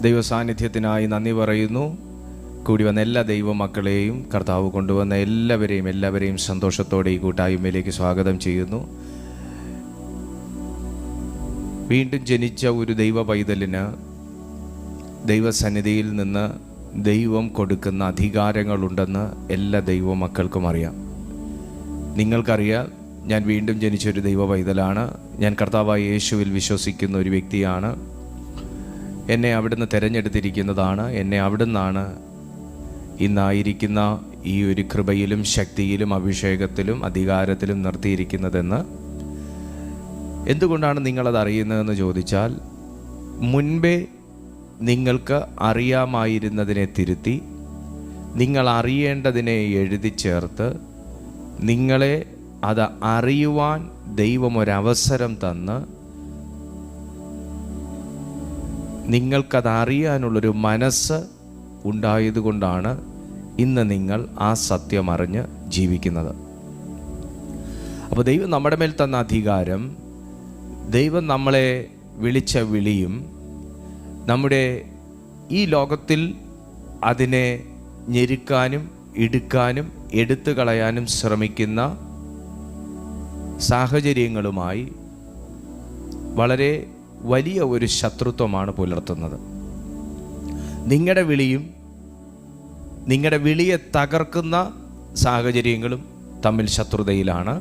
ദൈവസാന്നിധ്യത്തിനായി നന്ദി പറയുന്നു. കൂടി വന്ന എല്ലാ ദൈവമക്കളെയും കർത്താവ് കൊണ്ടുവന്ന എല്ലാവരെയും സന്തോഷത്തോടെ ഈ കൂട്ടായ്മയിലേക്ക് സ്വാഗതം ചെയ്യുന്നു. വീണ്ടും ജനിച്ച ഒരു ദൈവ പൈതലിന് ദൈവസന്നിധിയിൽ നിന്ന് ദൈവം കൊടുക്കുന്ന അധികാരങ്ങളുണ്ടെന്ന് എല്ലാ ദൈവമക്കൾക്കും അറിയാം. നിങ്ങൾക്കറിയാം, ഞാൻ വീണ്ടും ജനിച്ചൊരു ദൈവ പൈതലാണ്. ഞാൻ കർത്താവായ യേശുവിൽ വിശ്വസിക്കുന്ന ഒരു വ്യക്തിയാണ്. എന്നെ അവിടുന്ന് തിരഞ്ഞെടുത്തിരിക്കുന്നതാണ്. എന്നെ അവിടുന്നാണ് ഇന്നായിരിക്കുന്ന ഈ ഒരു കൃപയിലും ശക്തിയിലും അഭിഷേകത്തിലും അധികാരത്തിലും നിർത്തിയിരിക്കുന്നതെന്ന്. എന്തുകൊണ്ടാണ് നിങ്ങളത് അറിയുന്നതെന്ന് ചോദിച്ചാൽ, മുൻപേ നിങ്ങൾക്ക് അറിയാമായിരുന്നതിനെ തിരുത്തി നിങ്ങൾ അറിയേണ്ടതിനെ എഴുതി ചേർത്ത് നിങ്ങളെ അത് അറിയുവാൻ ദൈവം ഒരവസരം തന്ന് നിങ്ങൾക്കത് അറിയാനുള്ളൊരു മനസ്സ് ഉണ്ടായതുകൊണ്ടാണ് ഇന്ന് നിങ്ങൾ ആ സത്യം അറിഞ്ഞ് ജീവിക്കുന്നത്. അപ്പോൾ ദൈവം നമ്മുടെ മേൽ തന്ന അധികാരം, ദൈവം നമ്മളെ വിളിച്ച വിളിയും, നമ്മുടെ ഈ ലോകത്തിൽ അതിനെ ഞെരുക്കാനും ഇടുക്കാനും എടുത്തു കളയാനും ശ്രമിക്കുന്ന സാഹചര്യങ്ങളുമായി വളരെ വലിയ ഒരു ശത്രുത്വമാണ് പുലർത്തുന്നത്. നിങ്ങളുടെ വിളിയും നിങ്ങളുടെ വിളിയെ തകർക്കുന്ന സാഹചര്യങ്ങളും തമ്മിൽ ശത്രുതയിലാണ്.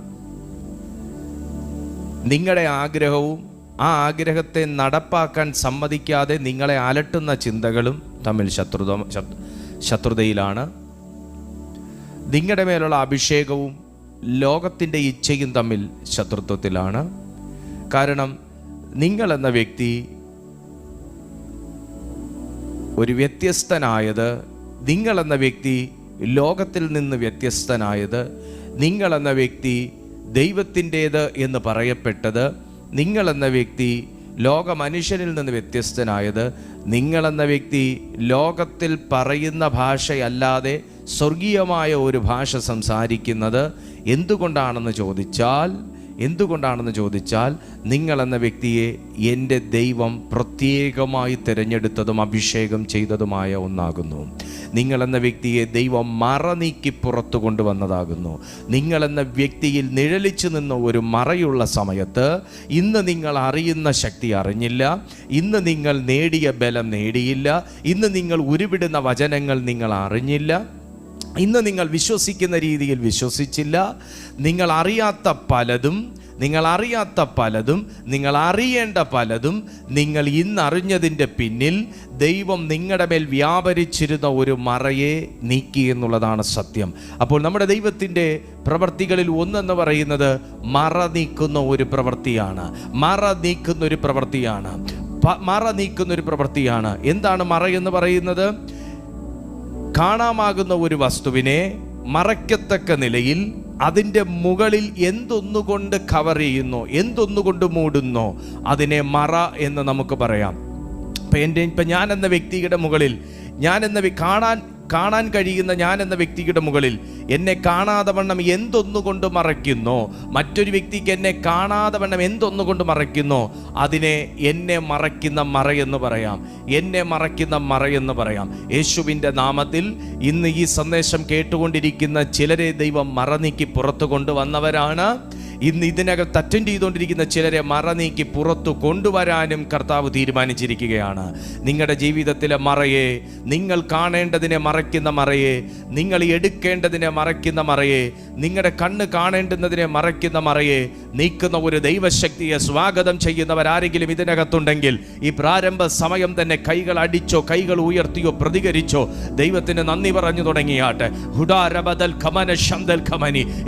നിങ്ങളുടെ ആഗ്രഹവും ആ ആഗ്രഹത്തെ നടപ്പാക്കാൻ സമ്മതിക്കാതെ നിങ്ങളെ അലട്ടുന്ന ചിന്തകളും തമ്മിൽ ശത്രുതയിലാണ്. നിങ്ങളുടെ മേലുള്ള അഭിഷേകവും ലോകത്തിൻ്റെ ഇച്ഛയും തമ്മിൽ ശത്രുത്വത്തിലാണ്. കാരണം നിങ്ങളെന്ന വ്യക്തി ഒരു വ്യത്യസ്തനായത്, നിങ്ങളെന്ന വ്യക്തി ലോകത്തിൽ നിന്ന് വ്യത്യസ്തനായത്, നിങ്ങളെന്ന വ്യക്തി ദൈവത്തിൻ്റേത് എന്ന് പറയപ്പെട്ടത്, നിങ്ങളെന്ന വ്യക്തി ലോക മനുഷ്യനിൽ നിന്ന് വ്യത്യസ്തനായത്, നിങ്ങളെന്ന വ്യക്തി ലോകത്തിൽ പറയുന്ന ഭാഷയല്ലാതെ സ്വർഗീയമായ ഒരു ഭാഷ സംസാരിക്കുന്നത് എന്തുകൊണ്ടാണെന്ന് ചോദിച്ചാൽ നിങ്ങളെന്ന വ്യക്തിയെ എൻ്റെ ദൈവം പ്രത്യേകമായി തിരഞ്ഞെടുത്തതും അഭിഷേകം ചെയ്തതുമായ ഒന്നാകുന്നു. നിങ്ങളെന്ന വ്യക്തിയെ ദൈവം മറനീക്കി പുറത്തു കൊണ്ടുവന്നതാകുന്നു. നിങ്ങളെന്ന വ്യക്തിയിൽ നിഴലിച്ചു നിന്ന ഒരു മറയുള്ള സമയത്ത് ഇന്ന് നിങ്ങൾ അറിയുന്ന ശക്തി അറിഞ്ഞില്ല, ഇന്ന് നിങ്ങൾ നേടിയ ബലം നേടിയില്ല, ഇന്ന് നിങ്ങൾ ഉരുവിടുന്ന വചനങ്ങൾ നിങ്ങൾ അറിഞ്ഞില്ല, ഇന്ന് നിങ്ങൾ വിശ്വസിക്കുന്ന രീതിയിൽ വിശ്വസിച്ചില്ല. നിങ്ങൾ അറിയാത്ത പലതും നിങ്ങൾ അറിയേണ്ട പലതും നിങ്ങൾ ഇന്നറിഞ്ഞതിൻ്റെ പിന്നിൽ ദൈവം നിങ്ങളുടെ മേൽ വ്യാപരിച്ചിരുന്ന ഒരു മറയെ നീക്കി എന്നുള്ളതാണ് സത്യം. അപ്പോൾ നമ്മുടെ ദൈവത്തിൻ്റെ പ്രവൃത്തികളിൽ ഒന്നെന്ന് പറയുന്നത് മറ നീക്കുന്ന ഒരു പ്രവൃത്തിയാണ്. എന്താണ് മറ എന്ന് പറയുന്നത്? കാണാമാകുന്ന ഒരു വസ്തുവിനെ മറയ്ക്കത്തക്ക നിലയിൽ അതിൻ്റെ മുകളിൽ എന്തൊന്നുകൊണ്ട് കവർ ചെയ്യുന്നോ, എന്തൊന്നുകൊണ്ട് മൂടുന്നോ അതിനെ മറ എന്ന് നമുക്ക് പറയാം. ഇപ്പം ഞാൻ എന്ന വ്യക്തിയുടെ മുകളിൽ, കാണാൻ കഴിയുന്ന ഞാൻ എന്ന വ്യക്തിയുടെ മുകളിൽ എന്നെ കാണാതെ വണ്ണം എന്തൊന്നുകൊണ്ട് മറയ്ക്കുന്നോ, മറ്റൊരു വ്യക്തിക്ക് എന്നെ കാണാതെ വണ്ണം എന്തൊന്നുകൊണ്ട് മറയ്ക്കുന്നോ അതിനെ എന്നെ മറയ്ക്കുന്ന മറയെന്ന് പറയാം. യേശുവിൻ്റെ നാമത്തിൽ ഇന്ന് ഈ സന്ദേശം കേട്ടുകൊണ്ടിരിക്കുന്ന ചിലരെ ദൈവം മറനീക്കി പുറത്തു കൊണ്ടുവന്നവരാണ്. ഇന്ന് ഇതിനകത്ത് അറ്റൻഡ് ചെയ്തുകൊണ്ടിരിക്കുന്ന ചിലരെ മറനീക്കി പുറത്തു കൊണ്ടുവരാനും കർത്താവ് തീരുമാനിച്ചിരിക്കുകയാണ്. നിങ്ങളുടെ ജീവിതത്തിലെ മറയെ, നിങ്ങൾ കാണേണ്ടതിനെ മറയ്ക്കുന്ന മറയെ, നിങ്ങൾ എടുക്കേണ്ടതിനെ മറയ്ക്കുന്ന മറയെ, നിങ്ങളുടെ കണ്ണ് കാണേണ്ടുന്നതിനെ മറയ്ക്കുന്ന മറയെ നീക്കുന്ന ഒരു ദൈവശക്തിയെ സ്വാഗതം ചെയ്യുന്നവരാരെങ്കിലും ഇതിനകത്തുണ്ടെങ്കിൽ ഈ പ്രാരംഭ സമയം തന്നെ കൈകൾ അടിച്ചോ, കൈകൾ ഉയർത്തിയോ, പ്രതികരിച്ചോ ദൈവത്തിന് നന്ദി പറഞ്ഞു തുടങ്ങിയാട്ടെ.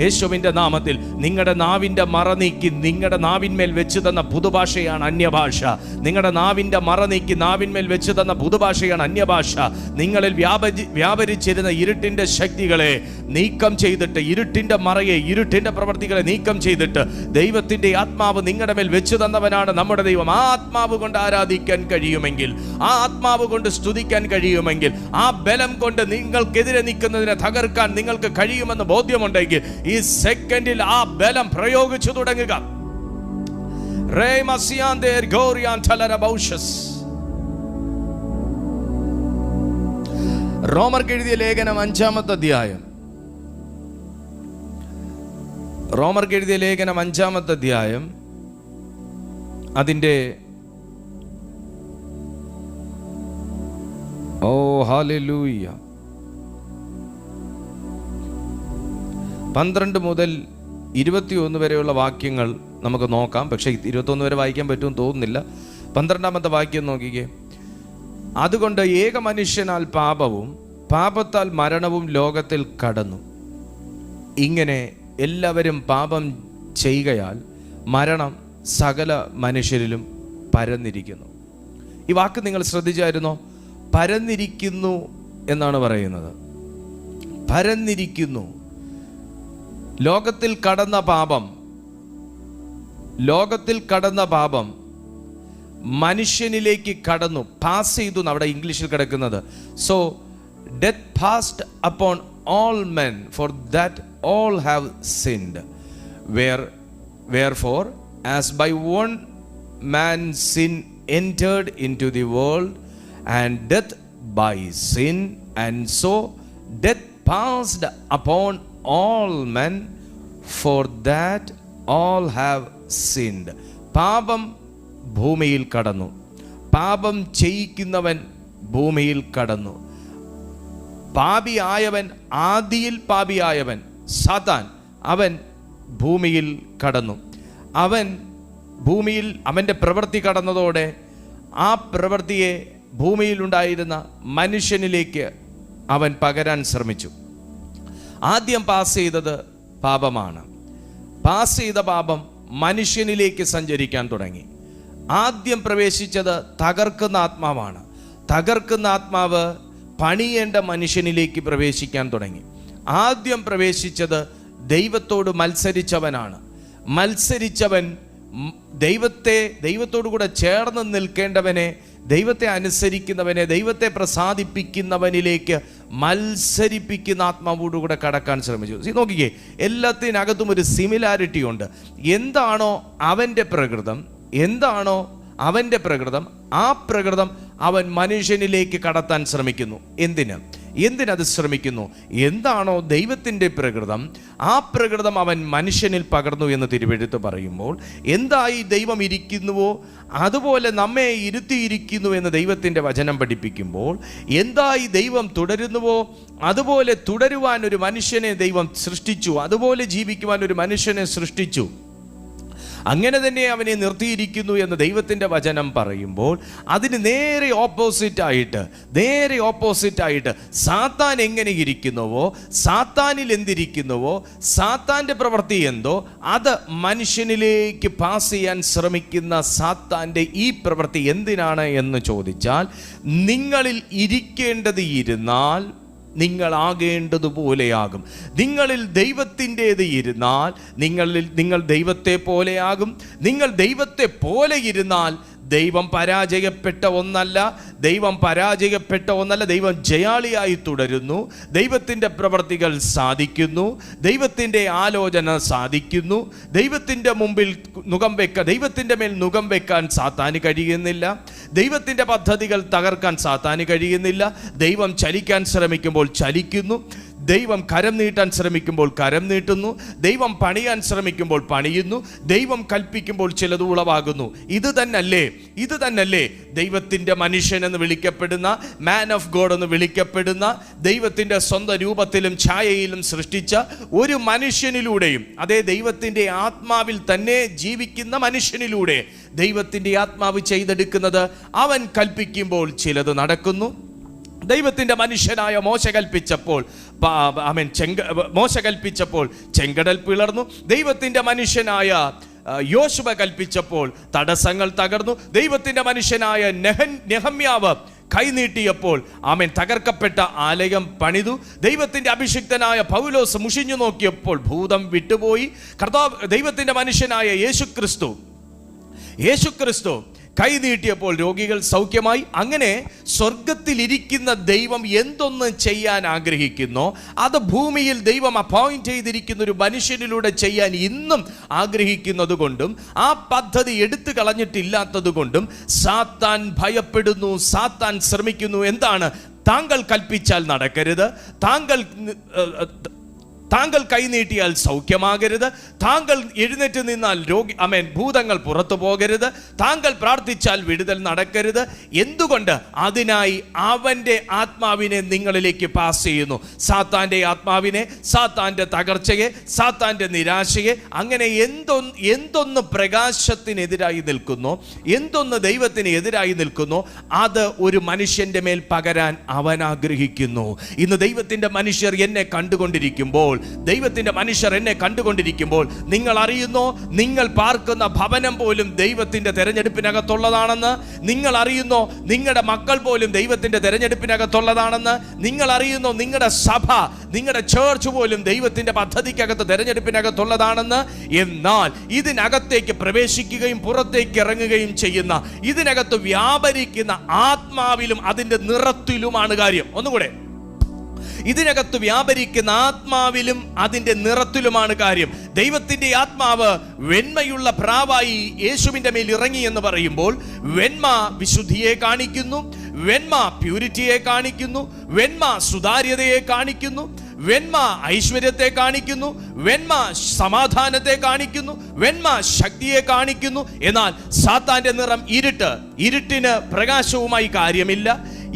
യേശുവിൻ്റെ നാമത്തിൽ നിങ്ങളുടെ നാവിൻ്റെ മറ നീക്കി നിങ്ങളുടെ നാവിന്മേൽ വെച്ച് തന്ന പുതുഭാഷയാണ് അന്യഭാഷ. നിങ്ങളുടെ നാവിൻ്റെ മറ നീക്കി നാവിന്മേൽ വെച്ച് തന്ന പുതുഭാഷയാണ് അന്യഭാഷ. നിങ്ങളിൽ വ്യാപരിച്ചിരുന്ന ഇരുട്ടിൻ്റെ ശക്തികളെ നീക്കം ചെയ്തിട്ട്, ഇരുട്ടിൻ്റെ മറയെ, ഇരുട്ടിൻ്റെ പ്രവൃത്തികളെ നീക്കം ചെയ്തിട്ട് ദൈവത്തിൻ്റെ ആത്മാവ് നിങ്ങളുടെ മേൽ വെച്ച് തന്നവനാണ് നമ്മുടെ ദൈവം. ആ ആത്മാവ് കൊണ്ട് ആരാധിക്കാൻ കഴിയുമെങ്കിൽ, ആ ആത്മാവ് കൊണ്ട് സ്തുതിക്കാൻ കഴിയുമെങ്കിൽ, ആ ബലം കൊണ്ട് നിങ്ങൾക്കെതിരെ നിൽക്കുന്നതിനെ തകർക്കാൻ നിങ്ങൾക്ക് കഴിയുമെന്ന് ബോധ്യമുണ്ടെങ്കിൽ ഈ സെക്കൻഡിൽ ആ ബലം പ്രയോഗിച്ചു തുടങ്ങുക. റോമർക്ക് എഴുതിയ ലേഖനം 5-ാമത്തെ അധ്യായം. റോമർക്ക് എഴുതിയ ലേഖനം 5-ാമത്തെ അധ്യായം അതിൻ്റെ ഹല്ലേലൂയ 12 മുതൽ 21 വരെയുള്ള വാക്യങ്ങൾ നമുക്ക് നോക്കാം. പക്ഷേ 21 വരെ വായിക്കാൻ പറ്റുമെന്ന് തോന്നുന്നില്ല. 12-ാമത്തെ വാക്യം നോക്കിക്കേ. അതുകൊണ്ട് ഏക മനുഷ്യനാൽ പാപവും പാപത്താൽ മരണവും ലോകത്തിൽ കടന്നു. ഇങ്ങനെ എല്ലാവരും പാപം ചെയ്യുകയാൽ മരണം സകല മനുഷ്യരിലും പരന്നിരിക്കുന്നു. ഈ വാക്ക് നിങ്ങൾ ശ്രദ്ധിച്ചായിരുന്നോ? പരന്നിരിക്കുന്നു എന്നാണ് പറയുന്നത്. പരന്നിരിക്കുന്നു. ലോകത്തിൽ കടന്ന പാപം മനുഷ്യനിലേക്ക് കടന്നു, പാസ് ചെയ്തു അവിടെ ഇംഗ്ലീഷിൽ കിടക്കുന്നത്. So death passed upon all men, for that all have sinned. Wherefore, as by one man sin entered into the world, and death by sin, and so death passed upon all men, for that all have sinned. പാപം ഭൂമിയിൽ കടന്നു. പാപം ചെയ്യിക്കുന്നവൻ ഭൂമിയിൽ കടന്നു. പാപിയായവൻ, ആദിയിൽ പാപിയായവൻ സാത്താൻ, അവൻ ഭൂമിയിൽ കടന്നു. അവൻ ഭൂമിയിൽ അവൻ്റെ പ്രവൃത്തി കടന്നതോടെ ആ പ്രവൃത്തിയെ ഭൂമിയിലുണ്ടായിരുന്ന മനുഷ്യനിലേക്ക് അവൻ പകരാൻ ശ്രമിച്ചു. ആദ്യം പാസ് ചെയ്തത് പാപമാണ്. പാസ് ചെയ്ത പാപം മനുഷ്യനിലേക്ക് സഞ്ചരിക്കാൻ തുടങ്ങി. ആദ്യം പ്രവേശിച്ചത് തകർക്കുന്ന ആത്മാവാണ്. തകർക്കുന്ന ആത്മാവ് പണിയേണ്ട മനുഷ്യനിലേക്ക് പ്രവേശിക്കാൻ തുടങ്ങി. ആദ്യം പ്രവേശിച്ചത് ദൈവത്തോട് മത്സരിച്ചവനാണ്. മത്സരിച്ചവൻ ദൈവത്തോടു കൂടെ ചേർന്ന് നിൽക്കേണ്ടവനെ, ദൈവത്തെ അനുസരിക്കുന്നവനെ, ദൈവത്തെ പ്രസാദിപ്പിക്കുന്നവനിലേക്ക് മത്സരിപ്പിക്കുന്ന ആത്മാവോടുകൂടെ കടക്കാൻ ശ്രമിച്ചു. നോക്കിക്കേ, എല്ലാത്തിനകത്തും ഒരു സിമിലാരിറ്റി ഉണ്ട്. എന്താണോ അവൻ്റെ പ്രകൃതം, ആ പ്രകൃതം അവൻ മനുഷ്യനിലേക്ക് കടത്താൻ ശ്രമിക്കുന്നു. എന്തിനത് ശ്രമിക്കുന്നു? എന്താണോ ദൈവത്തിൻ്റെ പ്രകൃതം, ആ പ്രകൃതം അവൻ മനുഷ്യനിൽ പകർന്നു എന്ന് തിരുവെഴുത്ത് പറയുമ്പോൾ, എന്തായി ദൈവം ഇരിക്കുന്നുവോ അതുപോലെ നമ്മെ ഇരുത്തിയിരിക്കുന്നു എന്ന് ദൈവത്തിൻ്റെ വചനം പഠിപ്പിക്കുമ്പോൾ, എന്തായി ദൈവം തുടരുന്നുവോ അതുപോലെ തുടരുവാൻ ഒരു മനുഷ്യനെ ദൈവം സൃഷ്ടിച്ചു, അതുപോലെ ജീവിക്കുവാൻ ഒരു മനുഷ്യനെ സൃഷ്ടിച്ചു. അങ്ങനെ തന്നെ അവനെ നിർത്തിയിരിക്കുന്നു എന്ന് ദൈവത്തിൻ്റെ വചനം പറയുമ്പോൾ, അതിന് നേരെ ഓപ്പോസിറ്റായിട്ട് സാത്താൻ എങ്ങനെ ഇരിക്കുന്നുവോ, സാത്താനിൽ എന്തിരിക്കുന്നുവോ, സാത്താൻ്റെ പ്രവൃത്തി എന്തോ അത് മനുഷ്യനിലേക്ക് പാസ് ചെയ്യാൻ ശ്രമിക്കുന്ന സാത്താൻ്റെ ഈ പ്രവൃത്തി എന്തിനാണ് എന്ന് ചോദിച്ചാൽ, നിങ്ങളിൽ ഇരിക്കേണ്ടത് ഇരുന്നാൽ നിങ്ങളാകേണ്ടതുപോലെയാകും. നിങ്ങളിൽ ദൈവത്തിൻ്റേത് ഇരുന്നാൽ നിങ്ങൾ ദൈവത്തെ പോലെയാകും. നിങ്ങൾ ദൈവത്തെ പോലെ ഇരുന്നാൽ ദൈവം പരാജയപ്പെട്ട ഒന്നല്ല. ദൈവം ജയാളിയായി തുടരുന്നു. ദൈവത്തിൻ്റെ പ്രവൃത്തികൾ സാധിക്കുന്നു. ദൈവത്തിൻ്റെ ആലോചന സാധിക്കുന്നു. ദൈവത്തിൻ്റെ മേൽ നുകം വെക്കാൻ സാത്താന് കഴിയുന്നില്ല. ദൈവത്തിൻ്റെ പദ്ധതികൾ തകർക്കാൻ സാത്താന് കഴിയുന്നില്ല. ദൈവം ചലിക്കാൻ ശ്രമിക്കുമ്പോൾ ചലിക്കുന്നു. ദൈവം കരം നീട്ടാൻ ശ്രമിക്കുമ്പോൾ കരം നീട്ടുന്നു. ദൈവം പണിയാൻ ശ്രമിക്കുമ്പോൾ പണിയുന്നു. ദൈവം കൽപ്പിക്കുമ്പോൾ ചിലത് ഉളവാകുന്നു. ഇത് തന്നല്ലേ ദൈവത്തിൻ്റെ മനുഷ്യൻ എന്ന് വിളിക്കപ്പെടുന്ന, മാൻ ഓഫ് ഗോഡ് എന്ന് വിളിക്കപ്പെടുന്ന, ദൈവത്തിൻ്റെ സ്വന്തം രൂപത്തിലും ഛായയിലും സൃഷ്ടിച്ച ഒരു മനുഷ്യനിലൂടെയും, അതേ ദൈവത്തിൻ്റെ ആത്മാവിൽ തന്നെ ജീവിക്കുന്ന മനുഷ്യനിലൂടെ ദൈവത്തിൻ്റെ ആത്മാവ് ചെയ്തെടുക്കുന്നത്. അവൻ കൽപ്പിക്കുമ്പോൾ ചിലത് നടക്കുന്നു. ദൈവത്തിൻ്റെ മനുഷ്യനായ മോശ കൽപ്പിച്ചപ്പോൾ ചെങ്കടൽ പിളർന്നു. ദൈവത്തിൻ്റെ മനുഷ്യനായ യോശുവ കൽപ്പിച്ചപ്പോൾ തടസ്സങ്ങൾ തകർന്നു. ദൈവത്തിൻ്റെ മനുഷ്യനായ നെഹമ്യാവ് കൈനീട്ടിയപ്പോൾ തകർക്കപ്പെട്ട ആലയം പണിതു. ദൈവത്തിൻ്റെ അഭിഷിക്തനായ പൗലോസ് മുഷിഞ്ഞു നോക്കിയപ്പോൾ ഭൂതം വിട്ടുപോയി. ദൈവത്തിൻ്റെ മനുഷ്യനായ യേശുക്രിസ്തു കൈനീട്ടിയപ്പോൾ രോഗികൾ സൗഖ്യമായി. അങ്ങനെ സ്വർഗത്തിലിരിക്കുന്ന ദൈവം എന്തൊന്ന് ചെയ്യാൻ ആഗ്രഹിക്കുന്നോ അത് ഭൂമിയിൽ ദൈവം അപ്പോയിന്റ് ചെയ്തിരിക്കുന്ന ഒരു മനുഷ്യനിലൂടെ ചെയ്യാൻ ഇന്നും ആഗ്രഹിക്കുന്നത് കൊണ്ടും ആ പദ്ധതി എടുത്തു കളഞ്ഞിട്ടില്ലാത്തത് കൊണ്ടും സാത്താൻ ഭയപ്പെടുന്നു, സാത്താൻ ശ്രമിക്കുന്നു. എന്താണ്? താങ്കൾ കൽപ്പിച്ചാൽ നടക്കരുത്, താങ്കൾ കൈനീട്ടിയാൽ സൗഖ്യമാകരുത്, താങ്കൾ എഴുന്നേറ്റ് നിന്നാൽ ഭൂതങ്ങൾ പുറത്തു പോകരുത്, താങ്കൾ പ്രാർത്ഥിച്ചാൽ വിടുതൽ നടക്കരുത്. എന്തുകൊണ്ട്? അതിനായി അവൻ്റെ ആത്മാവിനെ നിങ്ങളിലേക്ക് പാസ് ചെയ്യുന്നു. സാത്താൻ്റെ ആത്മാവിനെ, സാത്താൻ്റെ തകർച്ചയെ, സാത്താൻ്റെ നിരാശയെ, അങ്ങനെ എന്തൊന്ന് പ്രകാശത്തിനെതിരായി നിൽക്കുന്നു, എന്തൊന്ന് ദൈവത്തിന് എതിരായി നിൽക്കുന്നു, അത് ഒരു മനുഷ്യൻ്റെ മേൽ പകരാൻ അവൻ ആഗ്രഹിക്കുന്നു. ഇന്ന് ദൈവത്തിൻ്റെ മനുഷ്യർ എന്നെ കണ്ടുകൊണ്ടിരിക്കുമ്പോൾ, ദൈവത്തിന്റെ മനുഷ്യർ എന്നെ കണ്ടുകൊണ്ടിരിക്കുമ്പോൾ, നിങ്ങൾ അറിയുന്നോ, നിങ്ങൾ പാർക്കുന്ന ഭവനം പോലും ദൈവത്തിന്റെ തെരഞ്ഞെടുപ്പിനകത്തുള്ളതാണെന്ന്? നിങ്ങൾ അറിയുന്നോ, നിങ്ങളുടെ മക്കൾ പോലും ദൈവത്തിന്റെ തെരഞ്ഞെടുപ്പിനകത്തുള്ളതാണെന്ന്? നിങ്ങൾ അറിയുന്നോ, നിങ്ങളുടെ സഭ, നിങ്ങളുടെ ചേർച്ച് പോലും ദൈവത്തിന്റെ പദ്ധതിക്കകത്ത് തെരഞ്ഞെടുപ്പിനകത്തുള്ളതാണെന്ന്? എന്നാൽ ഇതിനകത്തേക്ക് പ്രവേശിക്കുകയും പുറത്തേക്ക് ഇറങ്ങുകയും ചെയ്യുന്ന, ഇതിനകത്ത് വ്യാപരിക്കുന്ന ആത്മാവിലും അതിന്റെ നിറത്തിലുമാണ് കാര്യം. ഒന്നുകൂടെ, ഇതിനകത്ത് വ്യാപരിക്കുന്ന ആത്മാവിലും അതിന്റെ നിറത്തിലുമാണ് കാര്യം. ദൈവത്തിന്റെ ആത്മാവ് വെണ്മയുള്ള പ്രാവായി യേശുവിന്റെ മേൽ ഇറങ്ങി എന്ന് പറയുമ്പോൾ, വെണ്മ വിശുദ്ധിയെ കാണിക്കുന്നു, വെണ്മ പ്യൂരിറ്റിയെ കാണിക്കുന്നു, വെണ്മ സുതാര്യതയെ കാണിക്കുന്നു, വെണ്മ ഐശ്വര്യത്തെ കാണിക്കുന്നു, വെണ്മ സമാധാനത്തെ കാണിക്കുന്നു, വെണ്മ ശക്തിയെ കാണിക്കുന്നു. എന്നാൽ സാത്താന്റെ നിറം ഇരുട്ടിന് പ്രകാശവുമായി കാര്യമില്ല.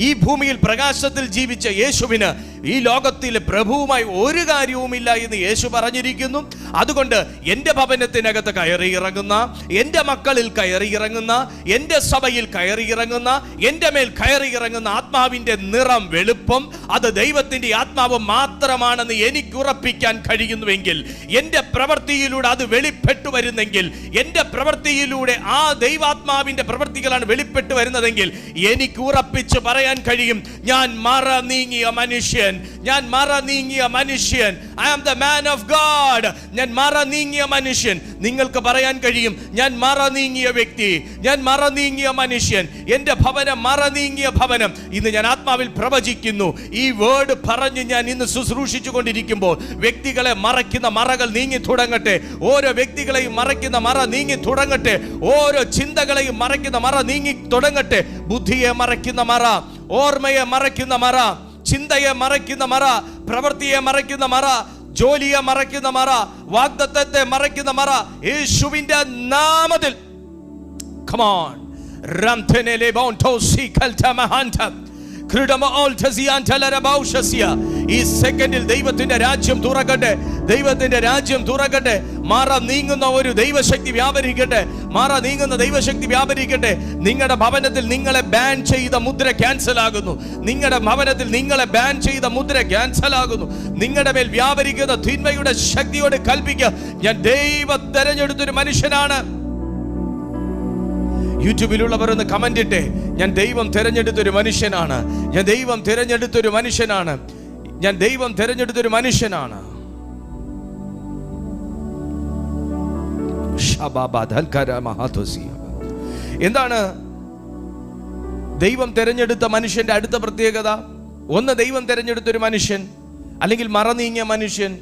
ഈ ഭൂമിയിൽ പ്രകാശത്തിൽ ജീവിച്ച യേശുവിന് ഈ ലോകത്തിലെ പ്രഭുവുമായി ഒരു കാര്യവുമില്ല എന്ന് യേശു പറഞ്ഞിരിക്കുന്നു. അതുകൊണ്ട് എൻ്റെ ഭവനത്തിനകത്ത് കയറിയിറങ്ങുന്ന, എൻ്റെ മക്കളിൽ കയറിയിറങ്ങുന്ന, എൻ്റെ സഭയിൽ കയറിയിറങ്ങുന്ന, എൻ്റെ മേൽ കയറിയിറങ്ങുന്ന ആത്മാവിൻ്റെ നിറം, വെളുപ്പം, അത് ദൈവത്തിൻ്റെ ആത്മാവ് മാത്രമാണെന്ന് എനിക്ക് ഉറപ്പിക്കാൻ കഴിയുന്നുവെങ്കിൽ, എൻ്റെ പ്രവൃത്തിയിലൂടെ അത് വെളിപ്പെട്ടു വരുന്നെങ്കിൽ, എൻ്റെ പ്രവൃത്തിയിലൂടെ ആ ദൈവാത്മാവിൻ്റെ പ്രവൃത്തികളാണ് വെളിപ്പെട്ടു വരുന്നതെങ്കിൽ, എനിക്ക് ഉറപ്പിച്ച് പറയാൻ കഴിയും, ഞാൻ മറ നീങ്ങിയ മനുഷ്യൻ, ഞാൻ മറ നീങ്ങിയ മനുഷ്യൻ. I am the man of God. ഞാൻ മറ നീങ്ങിയ മനുഷ്യൻ. നിങ്ങൾക്ക് പറയാൻ കഴിയും, ഞാൻ മറ നീങ്ങിയ വ്യക്തി, ഞാൻ മറ നീങ്ങിയ മനുഷ്യൻ, എൻ്റെ ഭവനം മറ നീങ്ങിയ ഭവനം. ഇന്ന് ഞാൻ ആത്മാവിൽ പ്രവചിക്കുന്നു, ഈ വേർഡ് പറഞ്ഞ് ഞാൻ ഇന്ന് ശുശ്രൂഷിച്ചു കൊണ്ടിരിക്കുമ്പോൾ വ്യക്തികളെ മറയ്ക്കുന്ന മറകൾ നീങ്ങി തുടങ്ങട്ടെ. ഓരോ വ്യക്തികളെയും മറയ്ക്കുന്ന മറ നീങ്ങി തുടങ്ങട്ടെ. ഓരോ ചിന്തകളെയും മറയ്ക്കുന്ന മറ നീങ്ങി തുടങ്ങട്ടെ. ബുദ്ധിയെ മറയ്ക്കുന്ന മറ, ഓർമ്മയെ മറയ്ക്കുന്ന മറ, ചിന്തയെ മറയ്ക്കുന്ന മറ, പ്രവൃത്തിയെ മറയ്ക്കുന്ന മറ, ജോലിയെ മറയ്ക്കുന്ന മറ, വാഗ്ദത്തത്തെ മറയ്ക്കുന്ന മറ, യേശുവിന്റെ നാമത്തിൽ. Come on. Ramtenele bonto sikalta mahanta. ഈ സെക്കൻഡിൽ ദൈവത്തിന്റെ രാജ്യം തുറക്കട്ടെ, ദൈവത്തിന്റെ രാജ്യം തുറക്കട്ടെ. മാറ നീങ്ങുന്ന ഒരു ദൈവശക്തി വ്യാപരിക്കട്ടെ, മാറ നീങ്ങുന്ന ദൈവശക്തി വ്യാപരിക്കട്ടെ. നിങ്ങളുടെ ഭവനത്തിൽ നിങ്ങളെ ബാൻ ചെയ്ത മുദ്ര ക്യാൻസൽ ആകുന്നു. നിങ്ങളുടെ ഭവനത്തിൽ നിങ്ങളെ ബാൻ ചെയ്ത മുദ്ര ക്യാൻസൽ ആകുന്നു. നിങ്ങളുടെ മേൽ വ്യാപരിക്കുന്ന തിന്മയുടെ ശക്തിയോട് കൽപ്പിക്കുക, ഞാൻ ദൈവം തെരഞ്ഞെടുത്തൊരു മനുഷ്യനാണ്. യൂട്യൂബിലുള്ളവരൊന്ന് കമന്റ് ഇട്ടേ, ഞാൻ ദൈവം തിരഞ്ഞെടുത്തൊരു മനുഷ്യനാണ്, ഞാൻ ദൈവം തിരഞ്ഞെടുത്തൊരു മനുഷ്യനാണ്, ഞാൻ ദൈവം തിരഞ്ഞെടുത്തൊരു മനുഷ്യനാണ്. എന്താണ് ദൈവം തിരഞ്ഞെടുത്ത മനുഷ്യന്റെ അടുത്ത പ്രത്യേകത? ഒന്ന്, ദൈവം തിരഞ്ഞെടുത്തൊരു മനുഷ്യൻ അല്ലെങ്കിൽ മറ നീങ്ങിയ മനുഷ്യൻ,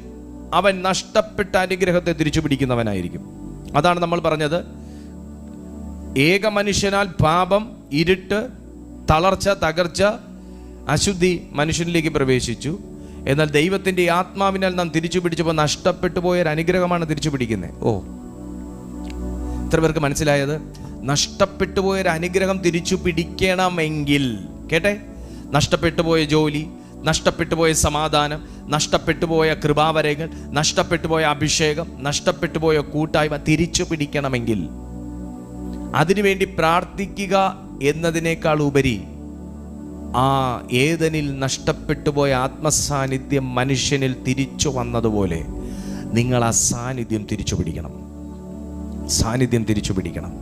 അവൻ നഷ്ടപ്പെട്ട അനുഗ്രഹത്തെ തിരിച്ചു പിടിക്കുന്നവനായിരിക്കും. അതാണ് നമ്മൾ പറഞ്ഞത്, ഏക മനുഷ്യനാൽ പാപം, ഇരുട്ട്, തളർച്ച, തകർച്ച, അശുദ്ധി മനുഷ്യനിലേക്ക് പ്രവേശിച്ചു. എന്നാൽ ദൈവത്തിന്റെ ആത്മാവിനാൽ നാം തിരിച്ചു പിടിച്ചപ്പോൾ നഷ്ടപ്പെട്ടു പോയ ഒരു അനുഗ്രഹമാണ് തിരിച്ചു പിടിക്കുന്നത്. എത്ര പേർക്ക് മനസ്സിലായത്? നഷ്ടപ്പെട്ടു പോയൊരു അനുഗ്രഹം തിരിച്ചു പിടിക്കണമെങ്കിൽ, കേട്ടെ, നഷ്ടപ്പെട്ടു പോയ ജോലി, നഷ്ടപ്പെട്ടു പോയ സമാധാനം, നഷ്ടപ്പെട്ടു പോയ കൃപാവരങ്ങൾ, നഷ്ടപ്പെട്ടു പോയ അഭിഷേകം, നഷ്ടപ്പെട്ടു പോയ കൂട്ടായ്മ തിരിച്ചു പിടിക്കണമെങ്കിൽ, അതിനുവേണ്ടി പ്രാർത്ഥിക്കുക എന്നതിനേക്കാൾ ഉപരി ആ ഏദനിൽ നഷ്ടപ്പെട്ടു പോയ ആത്മസാന്നിധ്യം മനുഷ്യനിൽ തിരിച്ചു വന്നതുപോലെ നിങ്ങൾ ആ സാന്നിധ്യം തിരിച്ചു പിടിക്കണം. സാന്നിധ്യം തിരിച്ചു പിടിക്കണം.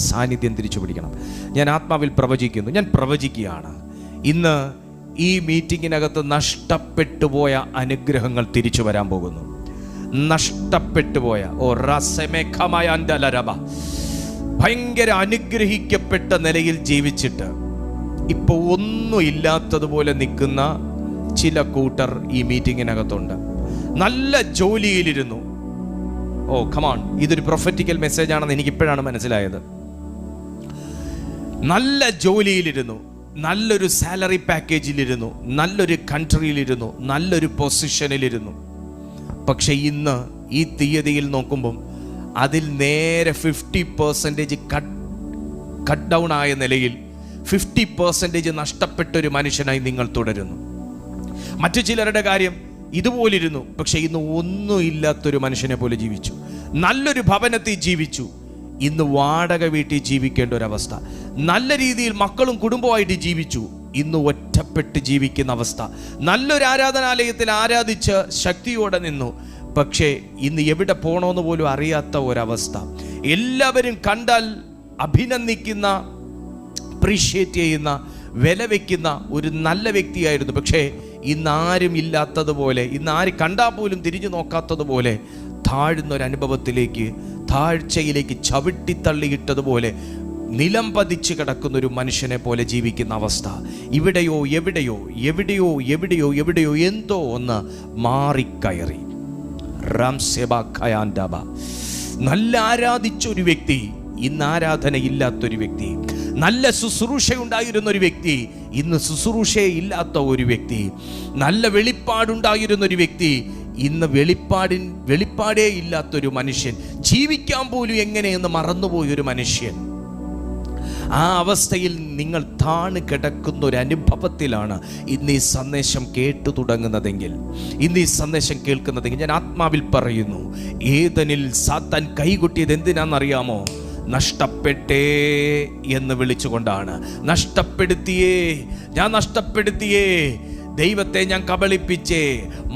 സാന്നിധ്യം തിരിച്ചു പിടിക്കണം. ഞാൻ ആത്മാവിൽ പ്രവചിക്കുന്നു, ഞാൻ പ്രവചിക്കുകയാണ്, ഇന്ന് ഈ മീറ്റിങ്ങിനകത്ത് നഷ്ടപ്പെട്ടു പോയ അനുഗ്രഹങ്ങൾ തിരിച്ചു വരാൻ പോകുന്നു. നഷ്ടപ്പെട്ടു പോയ ഭയങ്കര അനുഗ്രഹിക്കപ്പെട്ട നിലയിൽ ജീവിച്ചിട്ട് ഇപ്പൊ ഒന്നും ഇല്ലാത്തതുപോലെ നിൽക്കുന്ന ചില കൂട്ടർ ഈ മീറ്റിങ്ങിനകത്തുണ്ട്. നല്ല ജോലിയിലിരുന്നു. കമോൺ, ഇതൊരു പ്രൊഫറ്റിക്കൽ മെസ്സേജ് ആണെന്ന് എനിക്ക് ഇപ്പോഴാണ് മനസ്സിലായത്. നല്ല ജോലിയിലിരുന്നു, നല്ലൊരു സാലറി പാക്കേജിലിരുന്നു, നല്ലൊരു കൺട്രിയിലിരുന്നു, നല്ലൊരു പൊസിഷനിലിരുന്നു. പക്ഷെ ഇന്ന് ഈ തീയതിയിൽ നോക്കുമ്പം അതിൽ നേരെ 50% കട്ട് ഡൗൺ ആയ നിലയിൽ 50% നഷ്ടപ്പെട്ടൊരു മനുഷ്യനായി നിങ്ങൾ തുടരുന്നു. മറ്റു ചിലരുടെ കാര്യം ഇതുപോലിരുന്നു, പക്ഷെ ഇന്ന് ഒന്നും ഇല്ലാത്തൊരു മനുഷ്യനെ പോലെ ജീവിച്ചു. നല്ലൊരു ഭവനത്തിൽ ജീവിച്ചു, ഇന്ന് വാടക വീട്ടിൽ ജീവിക്കേണ്ട ഒരവസ്ഥ. നല്ല രീതിയിൽ മക്കളും കുടുംബമായിട്ട് ജീവിച്ചു, ഇന്ന് ഒറ്റപ്പെട്ട് ജീവിക്കുന്ന അവസ്ഥ. നല്ലൊരു ആരാധനാലയത്തിൽ ആരാധിച്ച് ശക്തിയോടെ നിന്നു, പക്ഷേ ഇന്ന് എവിടെ പോകണമെന്ന് പോലും അറിയാത്ത ഒരവസ്ഥ. എല്ലാവരും കണ്ടാൽ അഭിനന്ദിക്കുന്ന, അപ്രീഷിയേറ്റ് ചെയ്യുന്ന, വില വയ്ക്കുന്ന ഒരു നല്ല വ്യക്തിയായിരുന്നു. പക്ഷേ ഇന്ന് ആരും ഇല്ലാത്തതുപോലെ, ഇന്ന് ആര് കണ്ടാൽ പോലും തിരിഞ്ഞു നോക്കാത്തതുപോലെ താഴ്ന്നൊരനുഭവത്തിലേക്ക്, താഴ്ചയിലേക്ക് ചവിട്ടിത്തള്ളിയിട്ടതുപോലെ നിലം പതിച്ച് കിടക്കുന്നൊരു മനുഷ്യനെ പോലെ ജീവിക്കുന്ന അവസ്ഥ. ഇവിടെയോ എവിടെയോ എവിടെയോ എവിടെയോ എവിടെയോ എന്തോ ഒന്ന് മാറിക്കയറി. നല്ല ആരാധിച്ചൊരു വ്യക്തി ഇന്ന് ആരാധനയില്ലാത്തൊരു വ്യക്തി. നല്ല ശുശ്രൂഷയുണ്ടായിരുന്ന ഒരു വ്യക്തി ഇന്ന് ശുശ്രൂഷയില്ലാത്ത ഒരു വ്യക്തി. നല്ല വെളിപ്പാടുണ്ടായിരുന്ന ഒരു വ്യക്തി ഇന്ന് വെളിപ്പാടേ ഇല്ലാത്തൊരു മനുഷ്യൻ. ജീവിക്കാൻ പോലും എങ്ങനെയെന്ന് മറന്നുപോയൊരു മനുഷ്യൻ. ആ അവസ്ഥയിൽ നിങ്ങൾ താണു കിടക്കുന്ന ഒരു അനുഭവത്തിലാണ് ഇന്ന് ഈ സന്ദേശം കേട്ടു തുടങ്ങുന്നതെങ്കിൽ, ഇന്ന് ഈ സന്ദേശം കേൾക്കുന്നതെങ്കിൽ, ഞാൻ ആത്മാവിൽ പറയുന്നു, ഏദനിൽ സാത്താൻ കൈകൊട്ടിയത് എന്തിനാണെന്നറിയാമോ? നഷ്ടപ്പെട്ടേ എന്ന് വിളിച്ചുകൊണ്ടാണ്. നഷ്ടപ്പെടുത്തിയേ, ഞാൻ നഷ്ടപ്പെടുത്തിയേ, ദൈവത്തെ ഞാൻ കബളിപ്പിച്ചേ,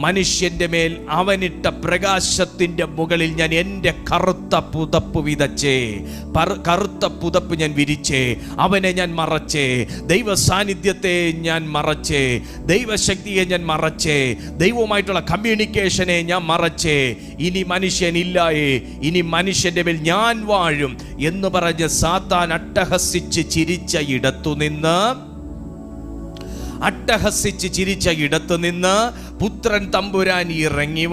മനുഷ്യന്റെ മേൽ അവനിട്ട പ്രകാശത്തിന്റെ മുകളിൽ ഞാൻ എൻ്റെ കറുത്ത പുതപ്പ് വിതച്ചേ, കറുത്ത പുതപ്പ് ഞാൻ വിരിച്ചേ, അവനെ ഞാൻ മറച്ചേ, ദൈവ സാന്നിധ്യത്തെ ഞാൻ മറച്ചേ, ദൈവശക്തിയെ ഞാൻ മറച്ചേ, ദൈവവുമായിട്ടുള്ള കമ്മ്യൂണിക്കേഷനെ ഞാൻ മറച്ചേ. ഇനി മനുഷ്യനില്ലായേ, ഇനി മനുഷ്യന്റെ മേൽ ഞാൻ വാഴും എന്ന് പറഞ്ഞ് സാത്താൻ അട്ടഹസിച്ച് ചിരിച്ച ഇടത്തു നിന്ന് പുത്രൻ തമ്പുരാൻ ഇറങ്ങി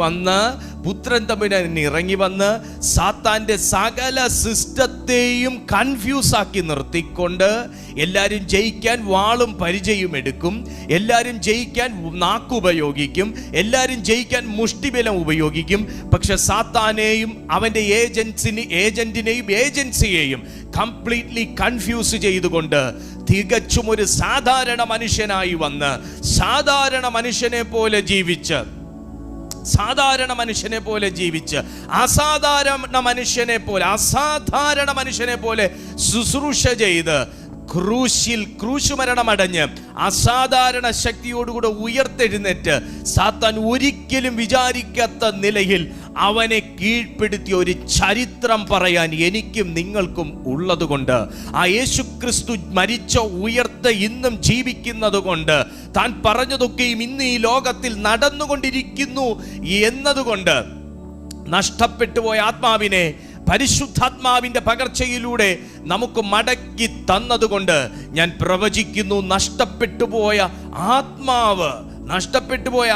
വന്ന് സാത്താന്റെ സകല സിസ്റ്റത്തെയും കൺഫ്യൂസ് ആക്കി നിർത്തിക്കൊണ്ട്, എല്ലാവരും ജയിക്കാൻ വാളും പരിചയം എടുക്കും, എല്ലാവരും ജയിക്കാൻ നാക്കുപയോഗിക്കും, എല്ലാവരും ജയിക്കാൻ മുഷ്ടിബലം ഉപയോഗിക്കും. പക്ഷെ സാത്താനെയും അവന്റെ ഏജന്റിനെയും ഏജൻസിയെയും കംപ്ലീറ്റ്ലി കൺഫ്യൂസ് ചെയ്തുകൊണ്ട് തികച്ചും ഒരു സാധാരണ മനുഷ്യനായി വന്ന് സാധാരണ മനുഷ്യനെ പോലെ ജീവിച്ച് അസാധാരണ മനുഷ്യനെ പോലെ ശുശ്രൂഷ ചെയ്ത് ക്രൂശുമരണമടഞ്ഞ് അസാധാരണ ശക്തിയോടുകൂടെ ഉയർത്തെഴുന്നേറ്റ് സാത്താൻ ഒരിക്കലും വിചാരിക്കാത്ത നിലയിൽ അവനെ കീഴ്പ്പെടുത്തിയ ഒരു ചരിത്രം പറയാൻ എനിക്കും നിങ്ങൾക്കും ഉള്ളതുകൊണ്ട്, ആ യേശുക്രിസ്തു മരിച്ച ഉയർത്ത് ഇന്നും ജീവിക്കുന്നത് കൊണ്ട്, താൻ പറഞ്ഞതൊക്കെയും ഇന്ന് ഈ ലോകത്തിൽ നടന്നുകൊണ്ടിരിക്കുന്നു എന്നതുകൊണ്ട്, നഷ്ടപ്പെട്ടുപോയ ആത്മാവിനെ പരിശുദ്ധാത്മാവിന്റെ പകർച്ചയിലൂടെ നമുക്ക് മടക്കി തന്നതുകൊണ്ട് ഞാൻ പ്രവചിക്കുന്നു, നഷ്ടപ്പെട്ടുപോയ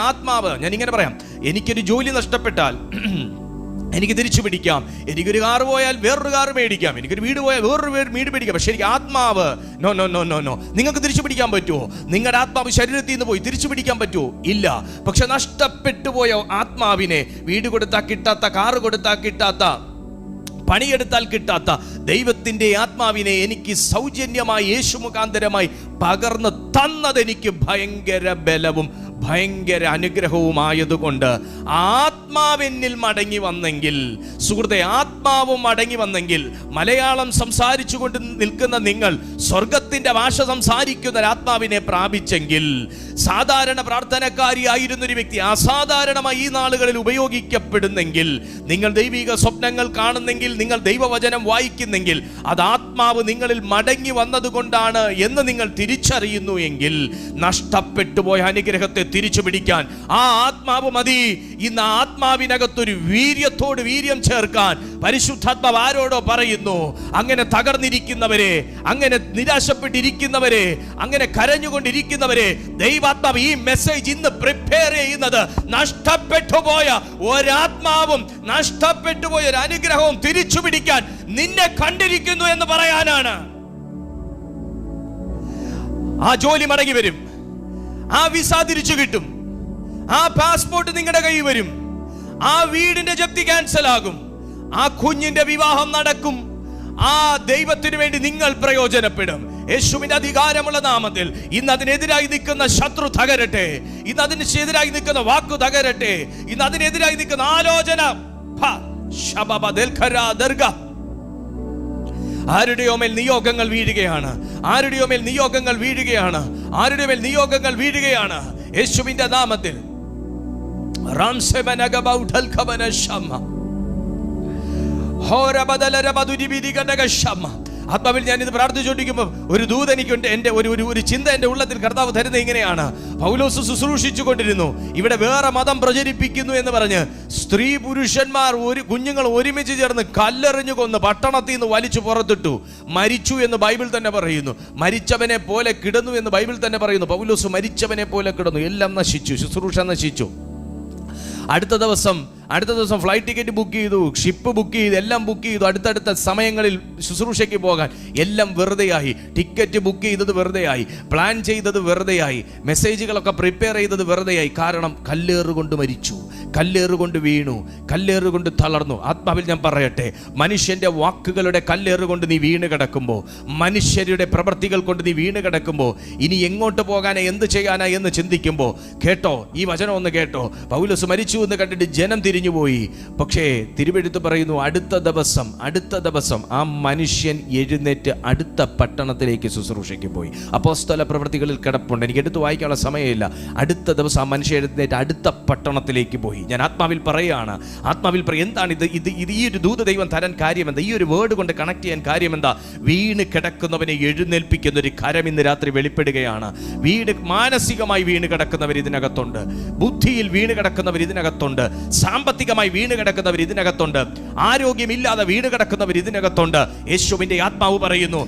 ആത്മാവ്, ഞാൻ ഇങ്ങനെ പറയാം, എനിക്കൊരു ജോലി നഷ്ടപ്പെട്ടാൽ എനിക്ക് തിരിച്ചു പിടിക്കാം, എനിക്കൊരു കാറ് പോയാൽ വേറൊരു കാറ് മേടിക്കാം, എനിക്കൊരു വീട് പോയാൽ വേറൊരു വീട് മേടിക്കാം. പക്ഷെ എനിക്ക് ആത്മാവ് നോ. നിങ്ങൾക്ക് തിരിച്ചു പിടിക്കാൻ പറ്റുമോ? നിങ്ങളുടെ ആത്മാവ് ശരീരത്തിൽ നിന്ന് പോയി തിരിച്ചു പിടിക്കാൻ പറ്റുമോ? ഇല്ല. പക്ഷെ നഷ്ടപ്പെട്ടു പോയ ആത്മാവിനെ വീട് കൊടുത്താൽ കിട്ടാത്ത, കാറ് കൊടുത്താൽ കിട്ടാത്ത, പണിയെടുത്താൽ കിട്ടാത്ത ദൈവത്തിൻ്റെ ആത്മാവിനെ എനിക്ക് സൗജന്യമായി യേശു മുഖാന്തരമായി പകർന്ന് തന്നത് എനിക്ക് ഭയങ്കര ബലവും ഭയങ്കര അനുഗ്രഹവുമായതുകൊണ്ട് ആത്മാവെന്നിൽ മടങ്ങി വന്നെങ്കിൽ, സുഹൃത്തെ, ആത്മാവും മടങ്ങി വന്നെങ്കിൽ, മലയാളം സംസാരിച്ചു കൊണ്ട് നിൽക്കുന്ന നിങ്ങൾ സ്വർഗത്തിന്റെ ഭാഷ സംസാരിക്കുന്ന ആത്മാവിനെ പ്രാപിച്ചെങ്കിൽ, സാധാരണ പ്രാർത്ഥനക്കാരിയായിരുന്നൊരു വ്യക്തി അസാധാരണമായി ഈ നാളുകളിൽ ഉപയോഗിക്കപ്പെടുന്നെങ്കിൽ, നിങ്ങൾ ദൈവിക സ്വപ്നങ്ങൾ കാണുന്നെങ്കിൽ, നിങ്ങൾ ദൈവവചനം വായിക്കുന്നെങ്കിൽ, അത് ആത്മാവ് നിങ്ങളിൽ മടങ്ങി വന്നതുകൊണ്ടാണ് എന്ന് നിങ്ങൾ തിരിച്ചറിയുന്നു എങ്കിൽ, നഷ്ടപ്പെട്ടുപോയ അനുഗ്രഹത്തെ തിരിച്ചു പിടിക്കാൻ ആ ആത്മാവ് മതി. ഇന്ന് ആത്മാവിനകത്തൊരു വീര്യത്തോട് വീര്യം ചേർക്കാൻ പരിശുദ്ധാത്മാവ് ആരോടോ പറയുന്നു. അങ്ങനെ തകർന്നിരിക്കുന്നവരെ, അങ്ങനെ നിരാശപ്പെട്ടിരിക്കുന്നവരെ, അങ്ങനെ കരഞ്ഞുകൊണ്ടിരിക്കുന്നവരെ ദൈവാത്മാവ് ഈ മെസ്സേജ് ഇന്ന് പ്രിപ്പയർ ചെയ്യുന്നത് നഷ്ടപ്പെട്ടുപോയ ഒരാത്മാവും നഷ്ടപ്പെട്ടുപോയ ഒരു അനുഗ്രഹവും തിരിച്ചു പിടിക്കാൻ നിന്നെ കണ്ടിരിക്കുന്നു എന്ന് പറയാനാണ്. ആ ജോലി മടങ്ങി വരും, ആ വിസ തിരിച്ചു കിട്ടും, ആ പാസ്പോർട്ട് നിങ്ങളുടെ കയ്യിൽ വരും, ആ വീടിന്റെ ജപ്തി ക്യാൻസൽ ആകും, ആ കുഞ്ഞിന്റെ വിവാഹം നടക്കും. ആ ദൈവത്തിന് വേണ്ടി നിങ്ങൾ പ്രയോജനപ്പെടും. യേശുവിന്റെ അധികാരമുള്ള നാമത്തിൽ ഇന്ന് അതിനെതിരായി നിൽക്കുന്ന ശത്രു തകരട്ടെ. ഇന്ന് അതിനെതിരായി നിൽക്കുന്ന വാക്കു തകരട്ടെ. ഇന്ന് അതിനെതിരായി നിൽക്കുന്ന ആലോചന ആരുടെയോ മേൽ നിയോഗങ്ങൾ വീഴുകയാണ്, ആരുടെയോ മേൽ നിയോഗങ്ങൾ വീഴുകയാണ്, ആരുടെ മേൽ നിയോഗങ്ങൾ വീഴുകയാണ് യേശുവിന്റെ നാമത്തിൽ. ആത്മാവിൽ ഞാൻ ഇത് പ്രാർത്ഥിച്ചുകൊണ്ടിരിക്കുമ്പോൾ ഒരു ദൂത് എനിക്കുണ്ട്. എൻ്റെ ഒരു ചിന്ത എൻ്റെ ഉള്ളത്തിൽ കർത്താവ് തരുന്നത് ഇങ്ങനെയാണ്. പൗലോസ് ശുശ്രൂഷിച്ചു കൊണ്ടിരുന്നു, ഇവിടെ വേറെ മതം പ്രചരിപ്പിക്കുന്നു എന്ന് പറഞ്ഞ് സ്ത്രീ പുരുഷന്മാർ കുഞ്ഞുങ്ങൾ ഒരുമിച്ച് ചേർന്ന് കല്ലെറിഞ്ഞു കൊന്ന് പട്ടണത്തിൽ നിന്ന് വലിച്ചു പുറത്തിട്ടു. മരിച്ചു എന്ന് ബൈബിൾ തന്നെ പറയുന്നു. മരിച്ചവനെ പോലെ കിടന്നു എന്ന് ബൈബിൾ തന്നെ പറയുന്നു. പൗലോസ് മരിച്ചവനെ പോലെ കിടന്നു. എല്ലാം നശിച്ചു, ശുശ്രൂഷ നശിച്ചു. അടുത്ത ദിവസം ഫ്ലൈറ്റ് ടിക്കറ്റ് ബുക്ക് ചെയ്തു, ഷിപ്പ് ബുക്ക് ചെയ്തു, എല്ലാം ബുക്ക് ചെയ്തു. അടുത്തടുത്ത സമയങ്ങളിൽ ശുശ്രൂഷയ്ക്ക് പോകാൻ എല്ലാം വെറുതെയായി. ടിക്കറ്റ് ബുക്ക് ചെയ്തത് വെറുതെയായി, പ്ലാൻ ചെയ്തത് വെറുതെയായി, മെസ്സേജുകളൊക്കെ പ്രിപ്പയർ ചെയ്തത് വെറുതെയായി. കാരണം കല്ലേറുകൊണ്ട് മരിച്ചു, കല്ലേറുകൊണ്ട് വീണു, കല്ലേറുകൊണ്ട് തളർന്നു. ആത്മാവിൽ ഞാൻ പറയട്ടെ, മനുഷ്യന്റെ വാക്കുകളുടെ കല്ലേറുകൊണ്ട് നീ വീണ് കിടക്കുമ്പോൾ, മനുഷ്യരുടെ പ്രവൃത്തികൾ കൊണ്ട് നീ വീണ് കിടക്കുമ്പോൾ, ഇനി എങ്ങോട്ട് പോകാനാ, എന്ത് ചെയ്യാനാ എന്ന് ചിന്തിക്കുമ്പോൾ കേട്ടോ, ഈ വചനം ഒന്ന് കേട്ടോ. പൗലോസ് മരിച്ചു എന്ന് കണ്ടിട്ട് ജനം തിരിഞ്ഞുപോയി. പക്ഷേ തിരുവെഴുത്ത് പറയുന്നു, അടുത്ത ദിവസം ആ മനുഷ്യൻ എഴുന്നേറ്റ് അടുത്ത പട്ടണത്തിലേക്ക് ശുശ്രൂഷയ്ക്ക് പോയി. അപ്പോസ്തല പ്രവൃത്തികളിൽ കിടപ്പുണ്ട്, എനിക്ക് എടുത്ത് വായിക്കാനുള്ള സമയമില്ല. അടുത്ത ദിവസം ആ മനുഷ്യൻ എഴുന്നേറ്റ് അടുത്ത പട്ടണത്തിലേക്ക് പോയി. ഞാൻ ആത്മാവിൽ പറയുകയാണ്, എന്താണ് ഇത് ഈ ഒരു ദൂത ദൈവം തരാൻ കാര്യം എന്താ? ഈ ഒരു വേർഡ് കൊണ്ട് കണക്ട് ചെയ്യാൻ കാര്യം എന്താ? വീണ് കിടക്കുന്നവനെ എഴുന്നേൽപ്പിക്കുന്ന ഒരു കരം ഇന്ന് രാത്രി വെളിപ്പെടുകയാണ്. മാനസികമായി വീണ് കിടക്കുന്നവർ ഇതിനകത്തുണ്ട്, ബുദ്ധിയിൽ വീണ് കിടക്കുന്നവർ ഇതിനകത്തുണ്ട്, സാമ്പത്തികമായി വീണ് കിടക്കുന്നവർ ഇതിനകത്തുണ്ട്, ആരോഗ്യമില്ലാതെ വീണ് കിടക്കുന്നവർ ഇതിനകത്തുണ്ട്. യേശുവിന്റെ ആത്മാവ് പറയുന്നു,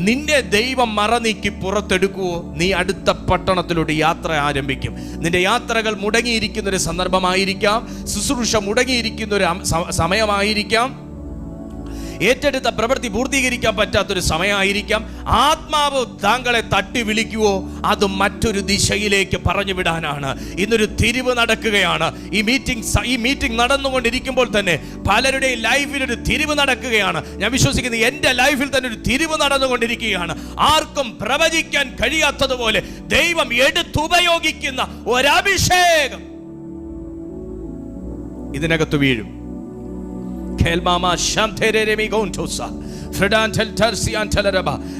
നിന്റെ ദൈവം മറനീക്കി പുറത്തെടുക്കുവോ, നീ അടുത്ത പട്ടണത്തിലൂടെ യാത്ര ആരംഭിക്കും. നിന്റെ യാത്രകൾ മുടങ്ങിയിരിക്കുന്ന ഒരു സന്ദർഭമായിരിക്കാം, ശുശ്രൂഷ മുടങ്ങിയിരിക്കുന്ന ഒരു സമയമായിരിക്കാം, ഏറ്റെടുത്ത പ്രവൃത്തി പൂർത്തീകരിക്കാൻ പറ്റാത്തൊരു സമയമായിരിക്കാം. ആത്മാവ് താങ്കളെ തട്ടി വിളിക്കുവോ, അത് മറ്റൊരു ദിശയിലേക്ക് പറഞ്ഞു വിടാനാണ്. ഇന്നൊരു തിരിവ് നടക്കുകയാണ്. ഈ മീറ്റിംഗ് നടന്നുകൊണ്ടിരിക്കുമ്പോൾ തന്നെ പലരുടെയും ലൈഫിൽ ഒരു തിരിവ് നടക്കുകയാണ്. ഞാൻ വിശ്വസിക്കുന്നത് എൻ്റെ ലൈഫിൽ തന്നെ ഒരു തിരിവ് നടന്നുകൊണ്ടിരിക്കുകയാണ്. ആർക്കും പ്രവചിക്കാൻ കഴിയാത്തതുപോലെ ദൈവം എടുത്തുപയോഗിക്കുന്ന ഒരഭിഷേകം ഇതിനകത്ത് വീഴും.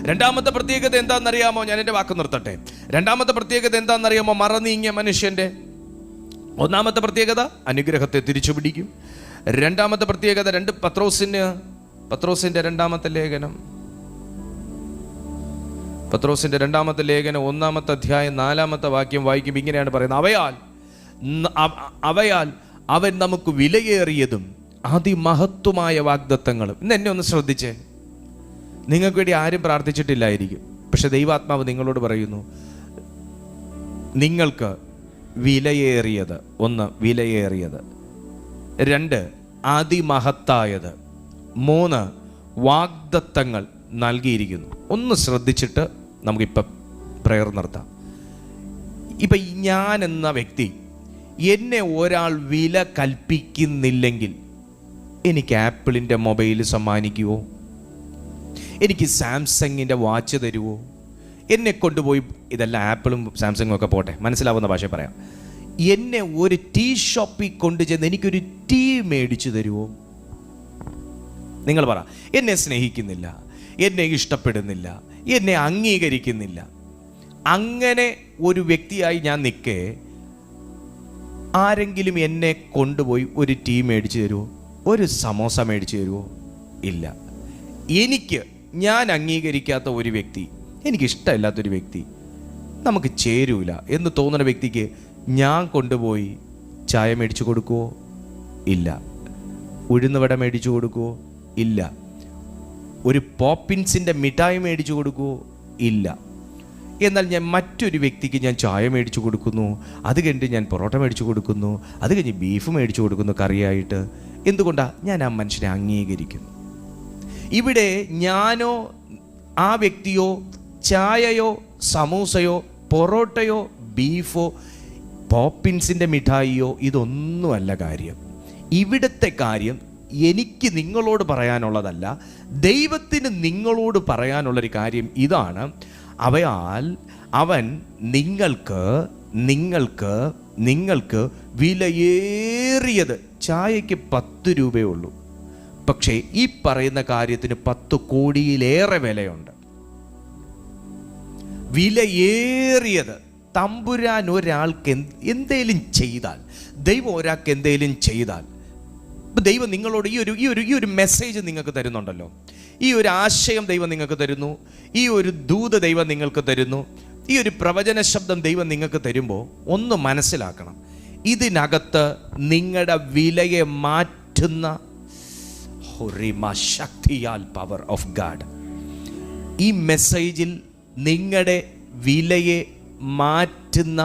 രണ്ടാമത്തെ പ്രത്യേകത എന്താണെന്നറിയാമോ? ഞാൻ എൻ്റെ വാക്ക് നിർത്തട്ടെ. രണ്ടാമത്തെ പ്രത്യേകത എന്താണെന്നറിയാമോ? മറനീങ്ങിയ മനുഷ്യന്റെ ഒന്നാമത്തെ പ്രത്യേകത അനുഗ്രഹത്തെ തിരിച്ചു പിടിക്കും. രണ്ടാമത്തെ പ്രത്യേകത പത്രോസിന്റെ രണ്ടാമത്തെ ലേഖനം 1-ാമത്തെ അധ്യായം 4-ാമത്തെ വാക്യം വായിക്കും. ഇങ്ങനെയാണ് പറയുന്നത്, അവയാൽ അവൻ നമുക്ക് വിലയേറിയതും അതിമഹത്വമായ വാഗ്ദത്തങ്ങളും. ഇന്ന് എന്നെ ഒന്ന് ശ്രദ്ധിച്ചേ. നിങ്ങൾക്ക് വേണ്ടി ആരും പ്രാർത്ഥിച്ചിട്ടില്ലായിരിക്കും, പക്ഷെ ദൈവാത്മാവ് നിങ്ങളോട് പറയുന്നു, നിങ്ങൾക്ക് വിലയേറിയത്, 1 വിലയേറിയത്, 2 അതിമഹത്തായത്, 3 വാഗ്ദത്തങ്ങൾ നൽകിയിരിക്കുന്നു. ഒന്ന് ശ്രദ്ധിച്ചിട്ട് നമുക്കിപ്പം പ്രയർ നിർത്താം. ഇപ്പം ഞാൻ എന്ന വ്യക്തി, എന്നെ ഒരാൾ വില കൽപ്പിക്കുന്നില്ലെങ്കിൽ എനിക്ക് ആപ്പിളിൻ്റെ മൊബൈൽ സമ്മാനിക്കുമോ? എനിക്ക് സാംസങ്ങിൻ്റെ വാച്ച് തരുമോ? എന്നെ കൊണ്ടുപോയി, ഇതെല്ലാം ആപ്പിളും സാംസങ്ങും ഒക്കെ പോട്ടെ, മനസ്സിലാവുന്ന ഭാഷ പറയാം, എന്നെ ഒരു ടീ ഷോപ്പിൽ കൊണ്ടുചെന്ന് എനിക്കൊരു ടീ മേടിച്ചു തരുമോ? നിങ്ങൾ പറ. എന്നെ സ്നേഹിക്കുന്നില്ല, എന്നെ ഇഷ്ടപ്പെടുന്നില്ല, എന്നെ അംഗീകരിക്കുന്നില്ല, അങ്ങനെ ഒരു വ്യക്തിയായി ഞാൻ നിൽക്കേ ആരെങ്കിലും എന്നെ കൊണ്ടുപോയി ഒരു ടീ മേടിച്ചു തരുമോ? ഒരു സമോസ മേടിച്ചു തരുമോ? ഇല്ല. ഞാൻ അംഗീകരിക്കാത്ത ഒരു വ്യക്തി, എനിക്കിഷ്ടമില്ലാത്തൊരു വ്യക്തി, നമുക്ക് ചേരൂല എന്ന് തോന്നുന്ന വ്യക്തിക്ക് ഞാൻ കൊണ്ടുപോയി ചായ മേടിച്ചു കൊടുക്കുമോ? ഇല്ല. ഉഴുന്നുവട മേടിച്ചു കൊടുക്കുമോ? ഇല്ല. ഒരു പോപ്പിൻസിൻ്റെ മിഠായി മേടിച്ചു കൊടുക്കുമോ? ഇല്ല. എന്നാൽ ഞാൻ മറ്റൊരു വ്യക്തിക്ക് ഞാൻ ചായ മേടിച്ചു കൊടുക്കുന്നു, അത് കഴിഞ്ഞ് ഞാൻ പൊറോട്ട മേടിച്ചു കൊടുക്കുന്നു, അത് കഴിഞ്ഞ് ബീഫ് മേടിച്ചു കൊടുക്കുന്നു കറിയായിട്ട്. എന്തുകൊണ്ടാണ്? ഞാൻ ആ മനുഷ്യനെ അംഗീകരിക്കുന്നു. ഇവിടെ ഞാനോ ആ വ്യക്തിയോ ചായയോ സമൂസയോ പൊറോട്ടയോ ബീഫോ പോപ്പിൻസിൻ്റെ മിഠായിയോ ഇതൊന്നുമല്ല കാര്യം. ഇവിടുത്തെ കാര്യം എനിക്ക് നിങ്ങളോട് പറയാനുള്ളതല്ല, ദൈവത്തിന് നിങ്ങളോട് പറയാനുള്ളൊരു കാര്യം ഇതാണ്. അവയാൽ അവൻ നിങ്ങൾക്ക് വിലയേറിയത്, ചായയ്ക്ക് 10 രൂപയേ ഉള്ളൂ, പക്ഷേ ഈ പറയുന്ന കാര്യത്തിന് 10 കോടിയിലേറെ വിലയുണ്ട്. വിലയേറിയത്. തമ്പുരാൻ ഒരാൾക്ക് എന്തേലും ചെയ്താൽ, ദൈവം ഒരാൾക്ക് എന്തേലും ചെയ്താൽ, ദൈവം നിങ്ങളോട് ഈ ഒരു മെസ്സേജ് നിങ്ങൾക്ക് തരുന്നുണ്ടല്ലോ, ഈ ഒരു ആശയം ദൈവം നിങ്ങൾക്ക് തരുന്നു, ഈ ഒരു ദൂത് ദൈവം നിങ്ങൾക്ക് തരുന്നു, ഈ ഒരു പ്രവചന ശബ്ദം ദൈവം നിങ്ങൾക്ക് തരുമ്പോൾ ഒന്ന് മനസ്സിലാക്കണം, ഇതിനകത്ത് നിങ്ങളുടെ വിലയെ മാറ്റുന്ന ശക്തിയാൽ പവർ ഓഫ് ഗാഡ്. ഈ മെസ്സേജിൽ നിങ്ങളുടെ വിലയെ മാറ്റുന്ന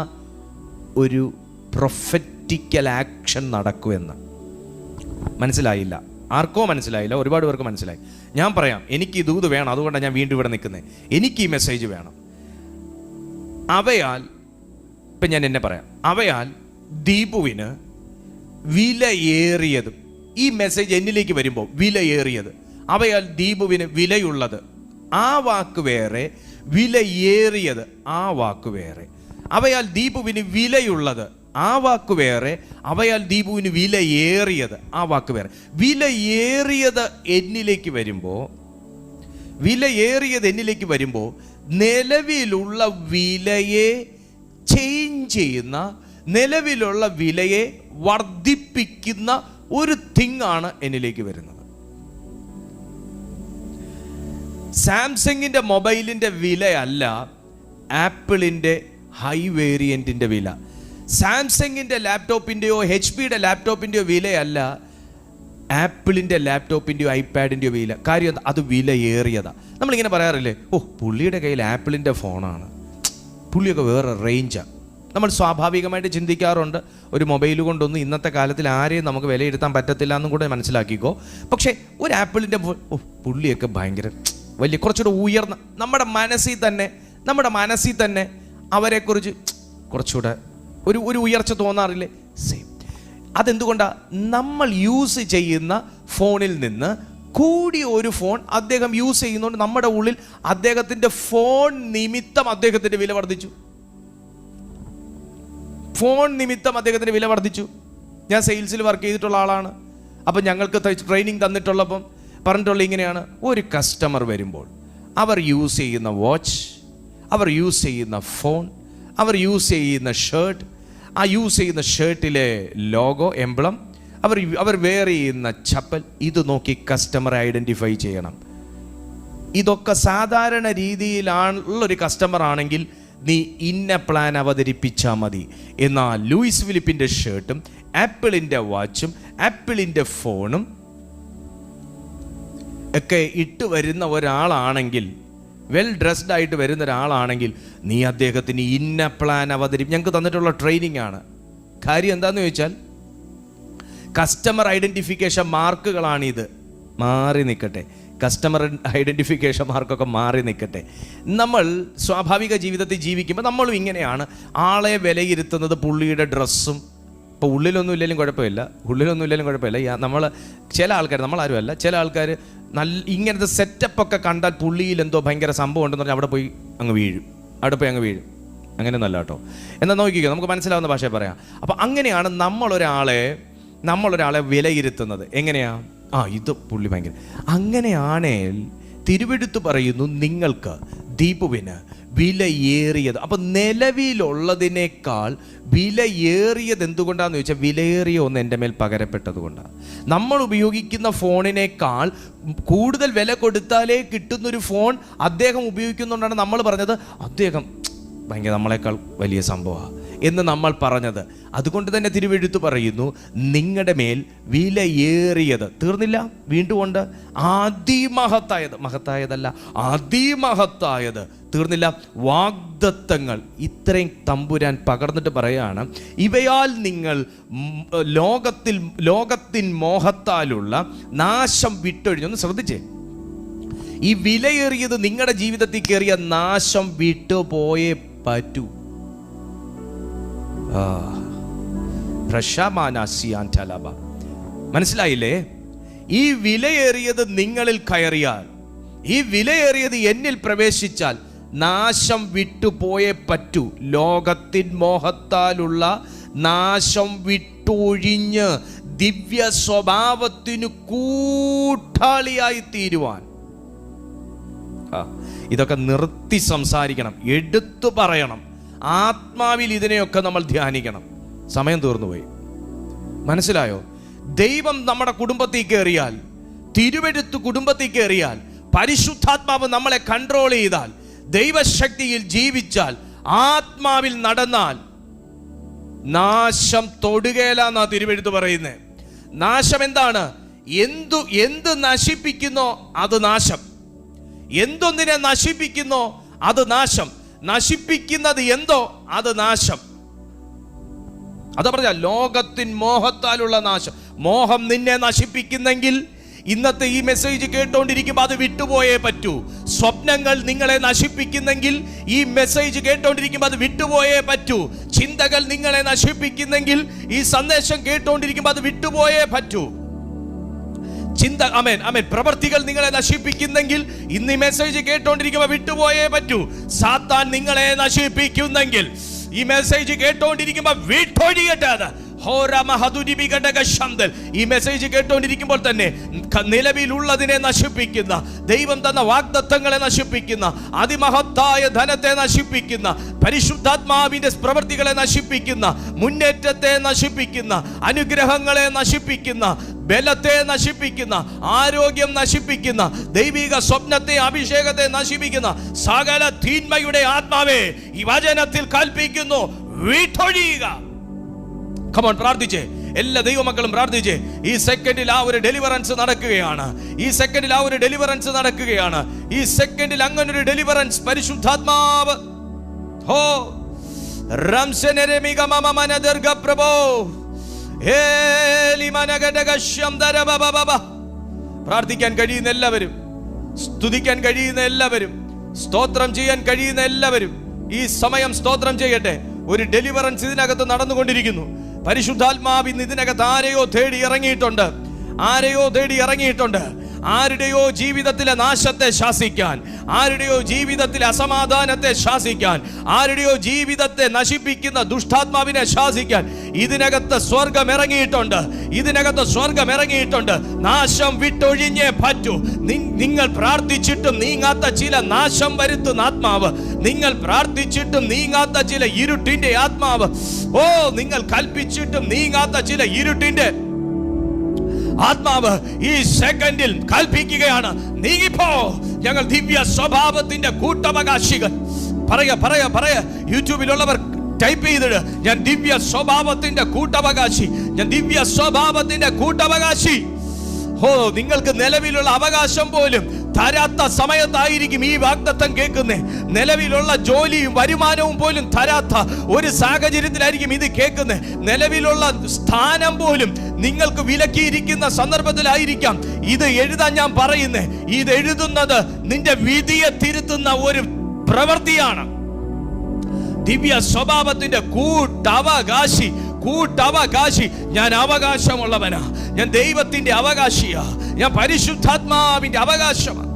ഒരു പ്രൊഫറ്റിക്കൽ ആക്ഷൻ നടക്കുമെന്ന്. മനസ്സിലായില്ല? ആർക്കോ മനസ്സിലായില്ല, ഒരുപാട് പേർക്ക് മനസ്സിലായി. ഞാൻ പറയാം, എനിക്ക് ഈ ദൂത് വേണം, അതുകൊണ്ടാണ് ഞാൻ വീണ്ടും ഇവിടെ നിൽക്കുന്നത്. എനിക്ക് ഈ മെസ്സേജ് വേണം. അവയാൽ ഇപ്പം ഞാൻ എന്നെ പറയാം, അവയാൽ ദീപുവിന് വിലയേറിയതും, ഈ മെസ്സേജ് എന്നിലേക്ക് വരുമ്പോൾ വിലയേറിയത്, അവയാൽ ദീപുവിന് വിലയുള്ളത്, ആ വാക്ക് വേറെ, വിലയേറിയത് ആ വാക്ക് വേറെ. അവയാൽ ദീപുവിന് വിലയുള്ളത് ആ വാക്ക് വേറെ, അവയാൽ ദീപുവിന് വിലയേറിയത് ആ വാക്ക് വേറെ. വിലയേറിയത് എന്നിലേക്ക് വരുമ്പോൾ നിലവിലുള്ള വിലയെ ചേഞ്ച് ചെയ്യുന്ന, നിലവിലുള്ള വിലയെ വർദ്ധിപ്പിക്കുന്ന ഒരു തിങ്ങാണ് എന്നിലേക്ക് വരുന്നത്. സാംസങ്ങിൻ്റെ മൊബൈലിൻ്റെ വിലയല്ല ആപ്പിളിൻ്റെ ഹൈ വേരിയൻറ്റിൻ്റെ വില. സാംസങ്ങിൻ്റെ ലാപ്ടോപ്പിൻ്റെയോ HP-യുടെ ലാപ്ടോപ്പിൻ്റെയോ വിലയല്ല ആപ്പിളിൻ്റെ ലാപ്ടോപ്പിൻ്റെയോ ഐപാഡിൻ്റെയോ വില. കാര്യം അത് വിലയേറിയതാണ്. നമ്മളിങ്ങനെ പറയാറില്ലേ, പുള്ളിയുടെ കയ്യിൽ ആപ്പിളിൻ്റെ ഫോണാണ്, പുള്ളിയൊക്കെ വേറെ റേഞ്ചാണ്. നമ്മൾ സ്വാഭാവികമായിട്ട് ചിന്തിക്കാറുണ്ട്, ഒരു മൊബൈൽ കൊണ്ടൊന്നും ഇന്നത്തെ കാലത്തിൽ ആരെയും നമുക്ക് വിലയിരുത്താൻ പറ്റത്തില്ല എന്നും കൂടെ മനസ്സിലാക്കിക്കോ. പക്ഷേ ഒരു ആപ്പിളിൻ്റെ പുള്ളിയൊക്കെ ഭയങ്കര വലിയ, കുറച്ചുകൂടെ ഉയർന്ന, നമ്മുടെ മനസ്സിൽ തന്നെ അവരെക്കുറിച്ച് കുറച്ചുകൂടെ ഒരു ഉയർച്ച തോന്നാറില്ലേ? സെയിം. അതെന്തുകൊണ്ടാണ്? നമ്മൾ യൂസ് ചെയ്യുന്ന ഫോണിൽ നിന്ന് കൂടിയ ഒരു ഫോൺ അദ്ദേഹം യൂസ് ചെയ്യുന്നതുകൊണ്ട് നമ്മുടെ ഉള്ളിൽ അദ്ദേഹത്തിൻ്റെ ഫോൺ നിമിത്തം അദ്ദേഹത്തിൻ്റെ വില വർദ്ധിച്ചു. ഞാൻ സെയിൽസിൽ വർക്ക് ചെയ്തിട്ടുള്ള ആളാണ്. അപ്പം ഞങ്ങൾക്ക് ട്രെയിനിങ് തന്നിട്ടുള്ളപ്പം പറഞ്ഞിട്ടുള്ള ഇങ്ങനെയാണ്, ഒരു കസ്റ്റമർ വരുമ്പോൾ അവർ യൂസ് ചെയ്യുന്ന വാച്ച്, അവർ യൂസ് ചെയ്യുന്ന ഫോൺ, അവർ യൂസ് ചെയ്യുന്ന ഷർട്ട്, ആ യൂസ് ചെയ്യുന്ന ഷർട്ടിലെ ലോഗോ എംബ്ലം, അവർ വെയർ ചെയ്യുന്ന ചപ്പൽ, ഇത് നോക്കി കസ്റ്റമറെ ഐഡൻറ്റിഫൈ ചെയ്യണം. ഇതൊക്കെ സാധാരണ രീതിയിലുള്ളൊരു കസ്റ്റമർ ആണെങ്കിൽ നീ ഇന്ന പ്ലാൻ അവതരിപ്പിച്ചാൽ മതി. എന്നാൽ ലൂയിസ് ഫിലിപ്പിൻ്റെ ഷർട്ടും ആപ്പിളിൻ്റെ വാച്ചും ആപ്പിളിൻ്റെ ഫോണും ഒക്കെ ഇട്ട് വരുന്ന ഒരാളാണെങ്കിൽ, വെൽ ഡ്രസ്ഡ് ആയിട്ട് വരുന്ന ഒരാളാണെങ്കിൽ, നീ അദ്ദേഹത്തിന് ഇന്ന പ്ലാൻ ഞങ്ങൾക്ക് തന്നിട്ടുള്ള ട്രെയിനിങ് ആണ്. കാര്യം എന്താണെന്ന് ചോദിച്ചാൽ, കസ്റ്റമർ ഐഡൻറ്റിഫിക്കേഷൻ മാർക്കുകളാണിത്. മാറി നിൽക്കട്ടെ, കസ്റ്റമർ ഐഡൻറ്റിഫിക്കേഷൻ മാർക്കൊക്കെ മാറി നിൽക്കട്ടെ. നമ്മൾ സ്വാഭാവിക ജീവിതത്തിൽ ജീവിക്കുമ്പോൾ നമ്മളും ഇങ്ങനെയാണ് ആളെ വിലയിരുത്തുന്നത് പുള്ളിയുടെ ഡ്രസ്സും. ഇപ്പോൾ ഉള്ളിലൊന്നും ഇല്ലെങ്കിലും കുഴപ്പമില്ല. നമ്മൾ ചില ആൾക്കാർ, നമ്മളാരുമല്ല, ചില ആൾക്കാർ ഇങ്ങനത്തെ സെറ്റപ്പൊക്കെ കണ്ടാൽ പുള്ളിയിൽ എന്തോ ഭയങ്കര സംഭവം ഉണ്ടെന്ന് പറഞ്ഞാൽ അവിടെ പോയി അങ്ങ് വീഴും. അങ്ങനെയൊന്നല്ല കേട്ടോ. എന്നാൽ നോക്കിക്കോ, നമുക്ക് മനസ്സിലാവുന്ന ഭാഷയെ പറയാം. അപ്പോൾ അങ്ങനെയാണ് നമ്മളൊരാളെ വിലയിരുത്തുന്നത്. എങ്ങനെയാ? ഇത് പുള്ളി ഭയങ്കര. അങ്ങനെയാണേൽ തിരുവെടുത്ത് പറയുന്നു, നിങ്ങൾക്ക് ദീപുവിന് വിലയേറിയത്. അപ്പം നിലവിലുള്ളതിനേക്കാൾ വിലയേറിയത് എന്തുകൊണ്ടാണെന്ന് ചോദിച്ചാൽ, വിലയേറിയ ഒന്ന് എൻ്റെ മേൽ പകരപ്പെട്ടത് കൊണ്ടാണ്. നമ്മൾ ഉപയോഗിക്കുന്ന ഫോണിനേക്കാൾ കൂടുതൽ വില കൊടുത്താലേ കിട്ടുന്നൊരു ഫോൺ അദ്ദേഹം ഉപയോഗിക്കുന്നുകൊണ്ടാണ് നമ്മൾ പറഞ്ഞത് അദ്ദേഹം ഭയങ്കര നമ്മളെക്കാൾ വലിയ സംഭവമാണ് എന്ന് നമ്മൾ പറഞ്ഞത്. അതുകൊണ്ട് തന്നെ തിരുവെഴുത്ത് പറയുന്നു, നിങ്ങളുടെ മേൽ വിലയേറിയത്. തീർന്നില്ല, വീണ്ടും ഉണ്ട്, അതിമഹത്തായത് തീർന്നില്ല, വാഗ്ദത്തങ്ങൾ. ഇത്രയും തമ്പുരാൻ പകർന്നിട്ട് പറയാണ്, ഇവയാൽ നിങ്ങൾ ലോകത്തിൻ മോഹത്താലുള്ള നാശം വിട്ടൊഴിഞ്ഞൊന്ന് ശ്രദ്ധിച്ചേ. ഈ വിലയേറിയത് നിങ്ങളുടെ ജീവിതത്തിൽ കയറിയ നാശം വിട്ടുപോയേ പറ്റൂ. മനസ്സിലായില്ലേ? ഈ വിലയേറിയത് നിങ്ങളിൽ കയറിയാൽ, ഈ വിലയേറിയത് എന്നിൽ പ്രവേശിച്ചാൽ നാശം വിട്ടുപോയേ പറ്റൂ. ലോകത്തിൻ മോഹത്താലുള്ള നാശം വിട്ടൊഴിഞ്ഞ് ദിവ്യ സ്വഭാവത്തിനു കൂട്ടാളിയായി തീരുവാൻ. ഇതൊക്കെ നിർത്തി സംസാരിക്കണം, എടുത്തു പറയണം, ആത്മാവിൽ ഇതിനെയൊക്കെ നമ്മൾ ധ്യാനിക്കണം. സമയം തീർന്നുപോയി. മനസ്സിലായോ? ദൈവം നമ്മുടെ കുടുംബത്തിൽ കയറിയാൽ, തിരുവെഴുത്ത് കുടുംബത്തിൽ കയറിയാൽ, പരിശുദ്ധാത്മാവ് നമ്മളെ കൺട്രോൾ ചെയ്താൽ, ദൈവശക്തിയിൽ ജീവിച്ചാൽ, ആത്മാവിൽ നടന്നാൽ നാശം തൊടുകയില്ലെന്നാ തിരുവെഴുത്ത് പറയുന്നത്. നാശം എന്താണ്? എന്ത് നശിപ്പിക്കുന്നോ അത് നാശം. എന്തൊന്നിനെ നശിപ്പിക്കുന്നോ അത് നാശം. നശിപ്പിക്കുന്നത് എന്തോ അത് നാശം. അതാ പറഞ്ഞ ലോകത്തിൻ മോഹത്താലുള്ള നാശം. മോഹം നിന്നെ നശിപ്പിക്കുന്നെങ്കിൽ ഇന്നത്തെ ഈ മെസ്സേജ് കേട്ടോണ്ടിരിക്കുമ്പോൾ അത് വിട്ടുപോയേ പറ്റൂ. സ്വപ്നങ്ങൾ നിങ്ങളെ നശിപ്പിക്കുന്നെങ്കിൽ ഈ മെസ്സേജ് കേട്ടോണ്ടിരിക്കുമ്പോൾ അത് വിട്ടുപോയേ പറ്റൂ. ചിന്തകൾ നിങ്ങളെ നശിപ്പിക്കുന്നെങ്കിൽ ഈ സന്ദേശം കേട്ടോണ്ടിരിക്കുമ്പോൾ അത് വിട്ടുപോയേ പറ്റൂ. ചിന്ത അമേൻ അമേൻ പ്രവർത്തികൾ നിങ്ങളെ നശിപ്പിക്കുന്നെങ്കിൽ ഇന്ന് ഈ മെസ്സേജ് കേട്ടോണ്ടിരിക്കുമ്പോൾ വിട്ടുപോയേ പറ്റൂ. സാത്താൻ നിങ്ങളെ നശിപ്പിക്കുന്നെങ്കിൽ ഈ മെസ്സേജ് കേട്ടോണ്ടിരിക്കുമ്പോൾ വിട്ടൊഴിയട്ടെ. അത് ഈ മെസ്സേജ് കേട്ടോണ്ടിരിക്കുമ്പോൾ തന്നെ നിലവിലുള്ളതിനെ നശിപ്പിക്കുന്ന, ദൈവം തന്ന വാഗ്ദത്തങ്ങളെ നശിപ്പിക്കുന്ന, അതിമഹത്തായ ധനത്തെ നശിപ്പിക്കുന്ന, പരിശുദ്ധാത്മാവിന്റെ പ്രവൃത്തികളെ നശിപ്പിക്കുന്ന, മുന്നേറ്റത്തെ നശിപ്പിക്കുന്ന, അനുഗ്രഹങ്ങളെ നശിപ്പിക്കുന്ന, ബലത്തെ നശിപ്പിക്കുന്ന, ആരോഗ്യം നശിപ്പിക്കുന്ന, ദൈവിക സ്വപ്നത്തെ, അഭിഷേകത്തെ നശിപ്പിക്കുന്ന സകല തിന്മയുടെ ആത്മാവേ ഈ വചനത്തിൽ കൽപ്പിക്കുന്നു, വിട്ടൊഴിയുക. കമോൺ, പ്രാർത്ഥിച്ചേ. എല്ലാ ദൈവമക്കളും പ്രാർത്ഥിച്ചേ. ഈ സെക്കൻഡിൽ ആ ഒരു ഡെലിവറൻസ് നടക്കുകയാണ്. ഈ സെക്കൻഡിൽ ആ ഒരു ഡെലിവറൻസ് നടക്കുകയാണ്. ഈ സെക്കൻഡിൽ അങ്ങനൊരു ഡെലിവറൻസ് പരിശുദ്ധാത്മാവ് പ്രാർത്ഥിക്കാൻ കഴിയുന്ന എല്ലാവരും, സ്തുതിക്കാൻ കഴിയുന്ന എല്ലാവരും, സ്തോത്രം ചെയ്യാൻ കഴിയുന്ന എല്ലാവരും ഈ സമയം സ്തോത്രം ചെയ്യട്ടെ. ഒരു ഡെലിവറൻസ് ഇതിനകത്ത് നടന്നുകൊണ്ടിരിക്കുന്നു. പരിശുദ്ധാത്മാവ് ഇന്ന് ഇതിനകത്ത് ആരെയോ തേടി ഇറങ്ങിയിട്ടുണ്ട്. ആരുടെയോ ജീവിതത്തിലെ നാശത്തെ ശാസിക്കാൻ, ആരുടെയോ ജീവിതത്തിലെ അസമാധാനത്തെ ശാസിക്കാൻ, ആരുടെയോ ജീവിതത്തെ നശിപ്പിക്കുന്ന ദുഷ്ടാത്മാവിനെ ശാസിക്കാൻ ഇതിനകത്ത് സ്വർഗം ഇറങ്ങിയിട്ടുണ്ട്. നാശം വിട്ടൊഴിഞ്ഞേ പറ്റൂ. നിങ്ങൾ പ്രാർത്ഥിച്ചിട്ടും നീങ്ങാത്ത ചില നാശം വരുത്തുന്ന ആത്മാവ്, നിങ്ങൾ പ്രാർത്ഥിച്ചിട്ടും നീങ്ങാത്ത ചില ഇരുട്ടിന്റെ ആത്മാവ്, നിങ്ങൾ കൽപ്പിച്ചിട്ടും നീങ്ങാത്ത ചില ഇരുട്ടിന്റെ ആത്മാവ് ഈ സെക്കൻഡിൽ കൽപ്പിക്കുകയാണ്, നീങ്ങിപ്പോ. ഞങ്ങൾ ദിവ്യ സ്വഭാവത്തിന്റെ കൂട്ടവകാശികൾ. പറയാ യൂട്യൂബിലുള്ളവർ ടൈപ്പ് ചെയ്തിട്ട്, ഞാൻ ദിവ്യ സ്വഭാവത്തിന്റെ കൂട്ടവകാശി. നിങ്ങൾക്ക് നിലവിലുള്ള അവകാശം പോലും തരാത്ത സമയത്തായിരിക്കും ഈ വാഗ്ദത്തം കേൾക്കുന്നേ. നിലവിലുള്ള ജോലിയും വരുമാനവും പോലും തരാത്ത ഒരു സാഹചര്യത്തിലായിരിക്കും ഇത് കേൾക്കുന്നേ. നിലവിലുള്ള സ്ഥാനം പോലും നിങ്ങൾക്ക് വിലക്കിയിരിക്കുന്ന സന്ദർഭത്തിലായിരിക്കാം ഇത് എഴുതാൻ ഞാൻ പറയുന്നേ. ഇത് എഴുതുന്നത് നിന്റെ വിധിയെ തിരുത്തുന്ന ഒരു പ്രവൃത്തിയാണ്. ദിവ്യ സ്വഭാവത്തിന്റെ കൂട്ടവകാശി. ഞാൻ അവകാശമുള്ളവനാ. ഞാൻ ദൈവത്തിന്റെ അവകാശിയാ. ഞാൻ പരിശുദ്ധാത്മാവിന്റെ അവകാശമാണ്.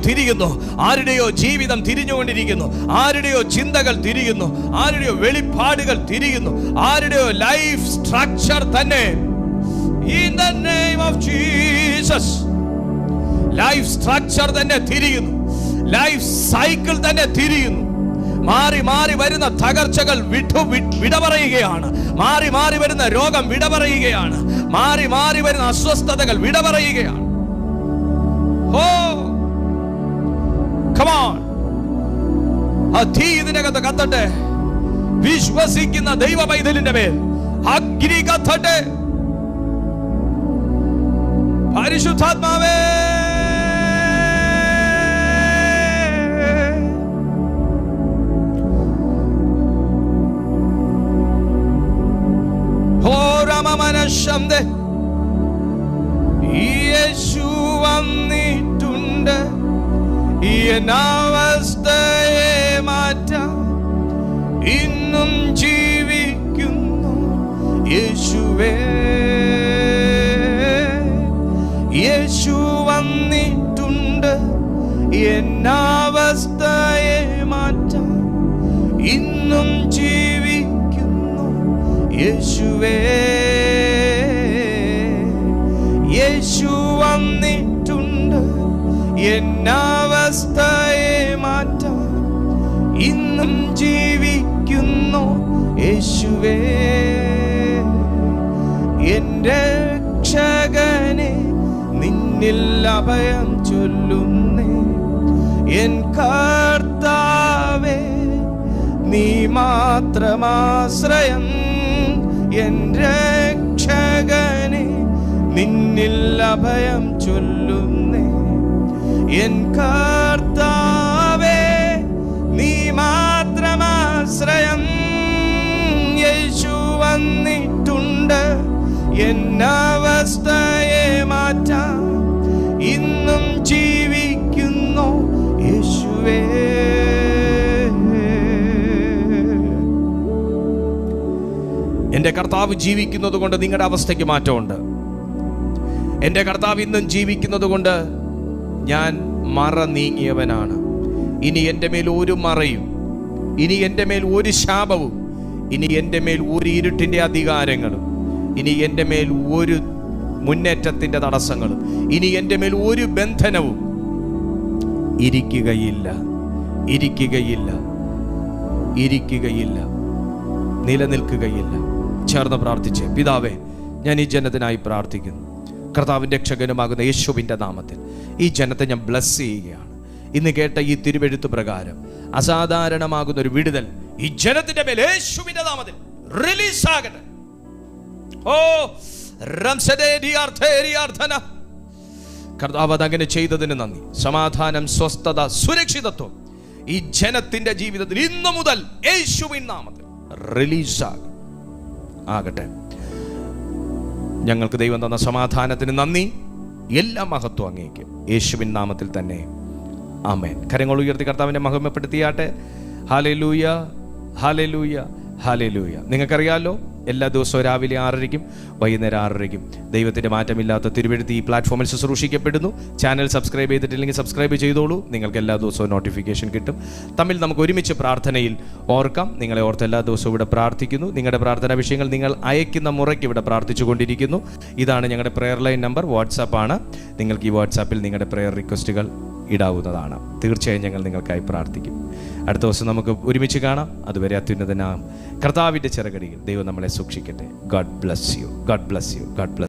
തിരിയുന്നു. ആരുടെയോ ജീവിതം തിരിഞ്ഞുകൊണ്ടിരിക്കുന്നു. ആരുടെയോ ചിന്തകൾ തിരിയുന്നു. ആരുടെയോ വെളിപ്പാടുകൾ തിരിയുന്നു. ആരുടെയോ ലൈഫ് സ്ട്രക്ചർ തന്നെ in the name of Jesus, life structure തന്നെ തിരിയുന്നു. ലൈഫ് സൈക്കിൾ തന്നെ തിരിയുന്നു. മാറി വരുന്ന തകർച്ചകൾ വിട പറയുകയാണ്. മാറി വരുന്ന രോഗം വിട പറയുകയാണ്. മാറി വരുന്ന അസ്വസ്ഥതകൾ വിട പറയുകയാണ്. Come on, ആ തീ ഇതിനകത്ത് കത്തട്ടെ. വിശ്വസിക്കുന്ന ദൈവ പൈതലിന്റെ മേൽ അഗ്നി കത്തട്ടെ. പരിശുദ്ധാത്മാവേ, ശബ്ദേ യേശു വന്നിട്ടുണ്ട് അവസ്ഥയെ മാറ്റാൻ. ഇന്നും ജീവിക്കുന്നു യേശുവേ. യേശു വന്നിട്ടുണ്ട് അവസ്ഥയെ മാറ്റാൻ. ഇന്നും ജീവിക്കുന്നു യേശുവേ. യേശു വന്നിട്ടുണ്ട് അവസ്ഥയെ മാറ്റാൻ. ഇന്നും ജീവിക്കുന്നു യേശുവേ. എന്റെ രക്ഷകനെ നിന്നിൽ അഭയം ചൊല്ലുന്നേ. എൻ കർത്താവേ നീ മാത്രമാശ്രയം. എൻ രക്ഷകനെ നിന്നിൽ അഭയം ചൊല്ലുന്നേ. എൻ കർത്താവേ നീ മാത്രമാശ്രയം. യേശു വന്നിട്ടുണ്ട് അവസ്ഥയെ മാറ്റാൻ. ഇന്നും ജീവിക്കുന്നു യേശുവേ. എൻ്റെ കർത്താവ് ജീവിക്കുന്നത് കൊണ്ട് നിങ്ങളുടെ അവസ്ഥയ്ക്ക് മാറ്റമുണ്ട്. എൻ്റെ കർത്താവ് ഇന്നും ജീവിക്കുന്നത് കൊണ്ട് ഞാൻ മറ നീങ്ങിയവനാണ്. ഇനി എൻ്റെ മേൽ ഒരു മറയും, ഇനി എൻ്റെ മേൽ ഒരു ശാപവും, ഇനി എൻ്റെ മേൽ ഒരു ഇരുട്ടിൻ്റെ അധികാരങ്ങളും, ഇനി എൻ്റെ മേൽ ഒരു മുന്നേറ്റത്തിൻ്റെ തടസ്സങ്ങളും, ഇനി എൻ്റെ മേൽ ഒരു ബന്ധനവും ഇരിക്കുകയില്ല, ഇരിക്കുകയില്ല, ഇരിക്കുകയില്ല, നിലനിൽക്കുകയില്ല. ചേർന്ന് പ്രാർത്ഥിച്ചേ. പിതാവേ, ഞാൻ ഈ ജനത്തിനായി പ്രാർത്ഥിക്കുന്നു. കർത്താവിൻ്റെ രക്ഷകനുമാകുന്ന യേശുവിൻ്റെ നാമത്തിൽ ഈ ജനത്തെ ഞാൻ ബ്ലസ് ചെയ്യുകയാണ്. ഇന്ന് കേട്ട ഈ തിരുവെഴുത്ത് പ്രകാരം അസാധാരണമാകുന്ന ഒരു വിടുതൽ ഈ ജനത്തിന്റെ മേൽ യേശുവിൻ്റെ നാമത്തിൽ റിലീസ് ആകട്ടെ. ഓ കർത്താവ് അതങ്ങനെ ചെയ്തതിന് നന്ദി. സമാധാനം, സ്വസ്ഥത, സുരക്ഷിതത്വം ഈ ജനത്തിന്റെ ജീവിതത്തിൽ ഇന്നു മുതൽ യേശുവിൻ നാമത്തിൽ റിലീസ് ആകട്ടെ. ഞങ്ങൾക്ക് ദൈവം തന്ന സമാധാനത്തിന് നന്ദി. എല്ലാ മഹത്വം അങ്ങേക്ക് യേശുവിൻ നാമത്തിൽ തന്നെ. ആമേൻ. കരങ്ങൾ ഉയർത്തി കർത്താവിനെ മഹിമപ്പെടുത്തിയാട്ടെ. Hallelujah, hallelujah, hallelujah. നിങ്ങൾക്കറിയാലോ, എല്ലാ ദിവസവും രാവിലെ 6:30 വൈകുന്നേരം 6:30 ദൈവത്തിൻ്റെ മാറ്റമില്ലാത്ത തിരുവെഴുത്ത് ഈ പ്ലാറ്റ്ഫോമിൽ ശുശ്രൂഷിക്കപ്പെടുന്നു. ചാനൽ സബ്സ്ക്രൈബ് ചെയ്തിട്ടില്ലെങ്കിൽ സബ്സ്ക്രൈബ് ചെയ്തോളൂ. നിങ്ങൾക്ക് എല്ലാ ദിവസവും നോട്ടിഫിക്കേഷൻ കിട്ടും. തമ്മിൽ നമുക്ക് ഒരുമിച്ച് പ്രാർത്ഥനയിൽ ഓർക്കാം. നിങ്ങളെ ഓർത്ത് എല്ലാ ദിവസവും ഇവിടെ പ്രാർത്ഥിക്കുന്നു. നിങ്ങളുടെ പ്രാർത്ഥനാ വിഷയങ്ങൾ നിങ്ങൾ അയക്കുന്ന മുറയ്ക്ക് ഇവിടെ പ്രാർത്ഥിച്ചു കൊണ്ടിരിക്കുന്നു. ഇതാണ് ഞങ്ങളുടെ പ്രെയർ ലൈൻ നമ്പർ. വാട്സാപ്പാണ്. നിങ്ങൾക്ക് ഈ വാട്സാപ്പിൽ നിങ്ങളുടെ പ്രെയർ റിക്വസ്റ്റുകൾ ഇടാവുന്നതാണ്. തീർച്ചയായും ഞങ്ങൾ നിങ്ങൾക്കായി പ്രാർത്ഥിക്കും. അടുത്ത ദിവസം നമുക്ക് ഒരുമിച്ച് കാണാം. അതുവരെ അത്യുന്നതനാം കർത്താവിൻ്റെ ചിറകടിയിൽ ദൈവം നമ്മളെ സൂക്ഷിക്കട്ടെ. God bless you, God bless you, God bless.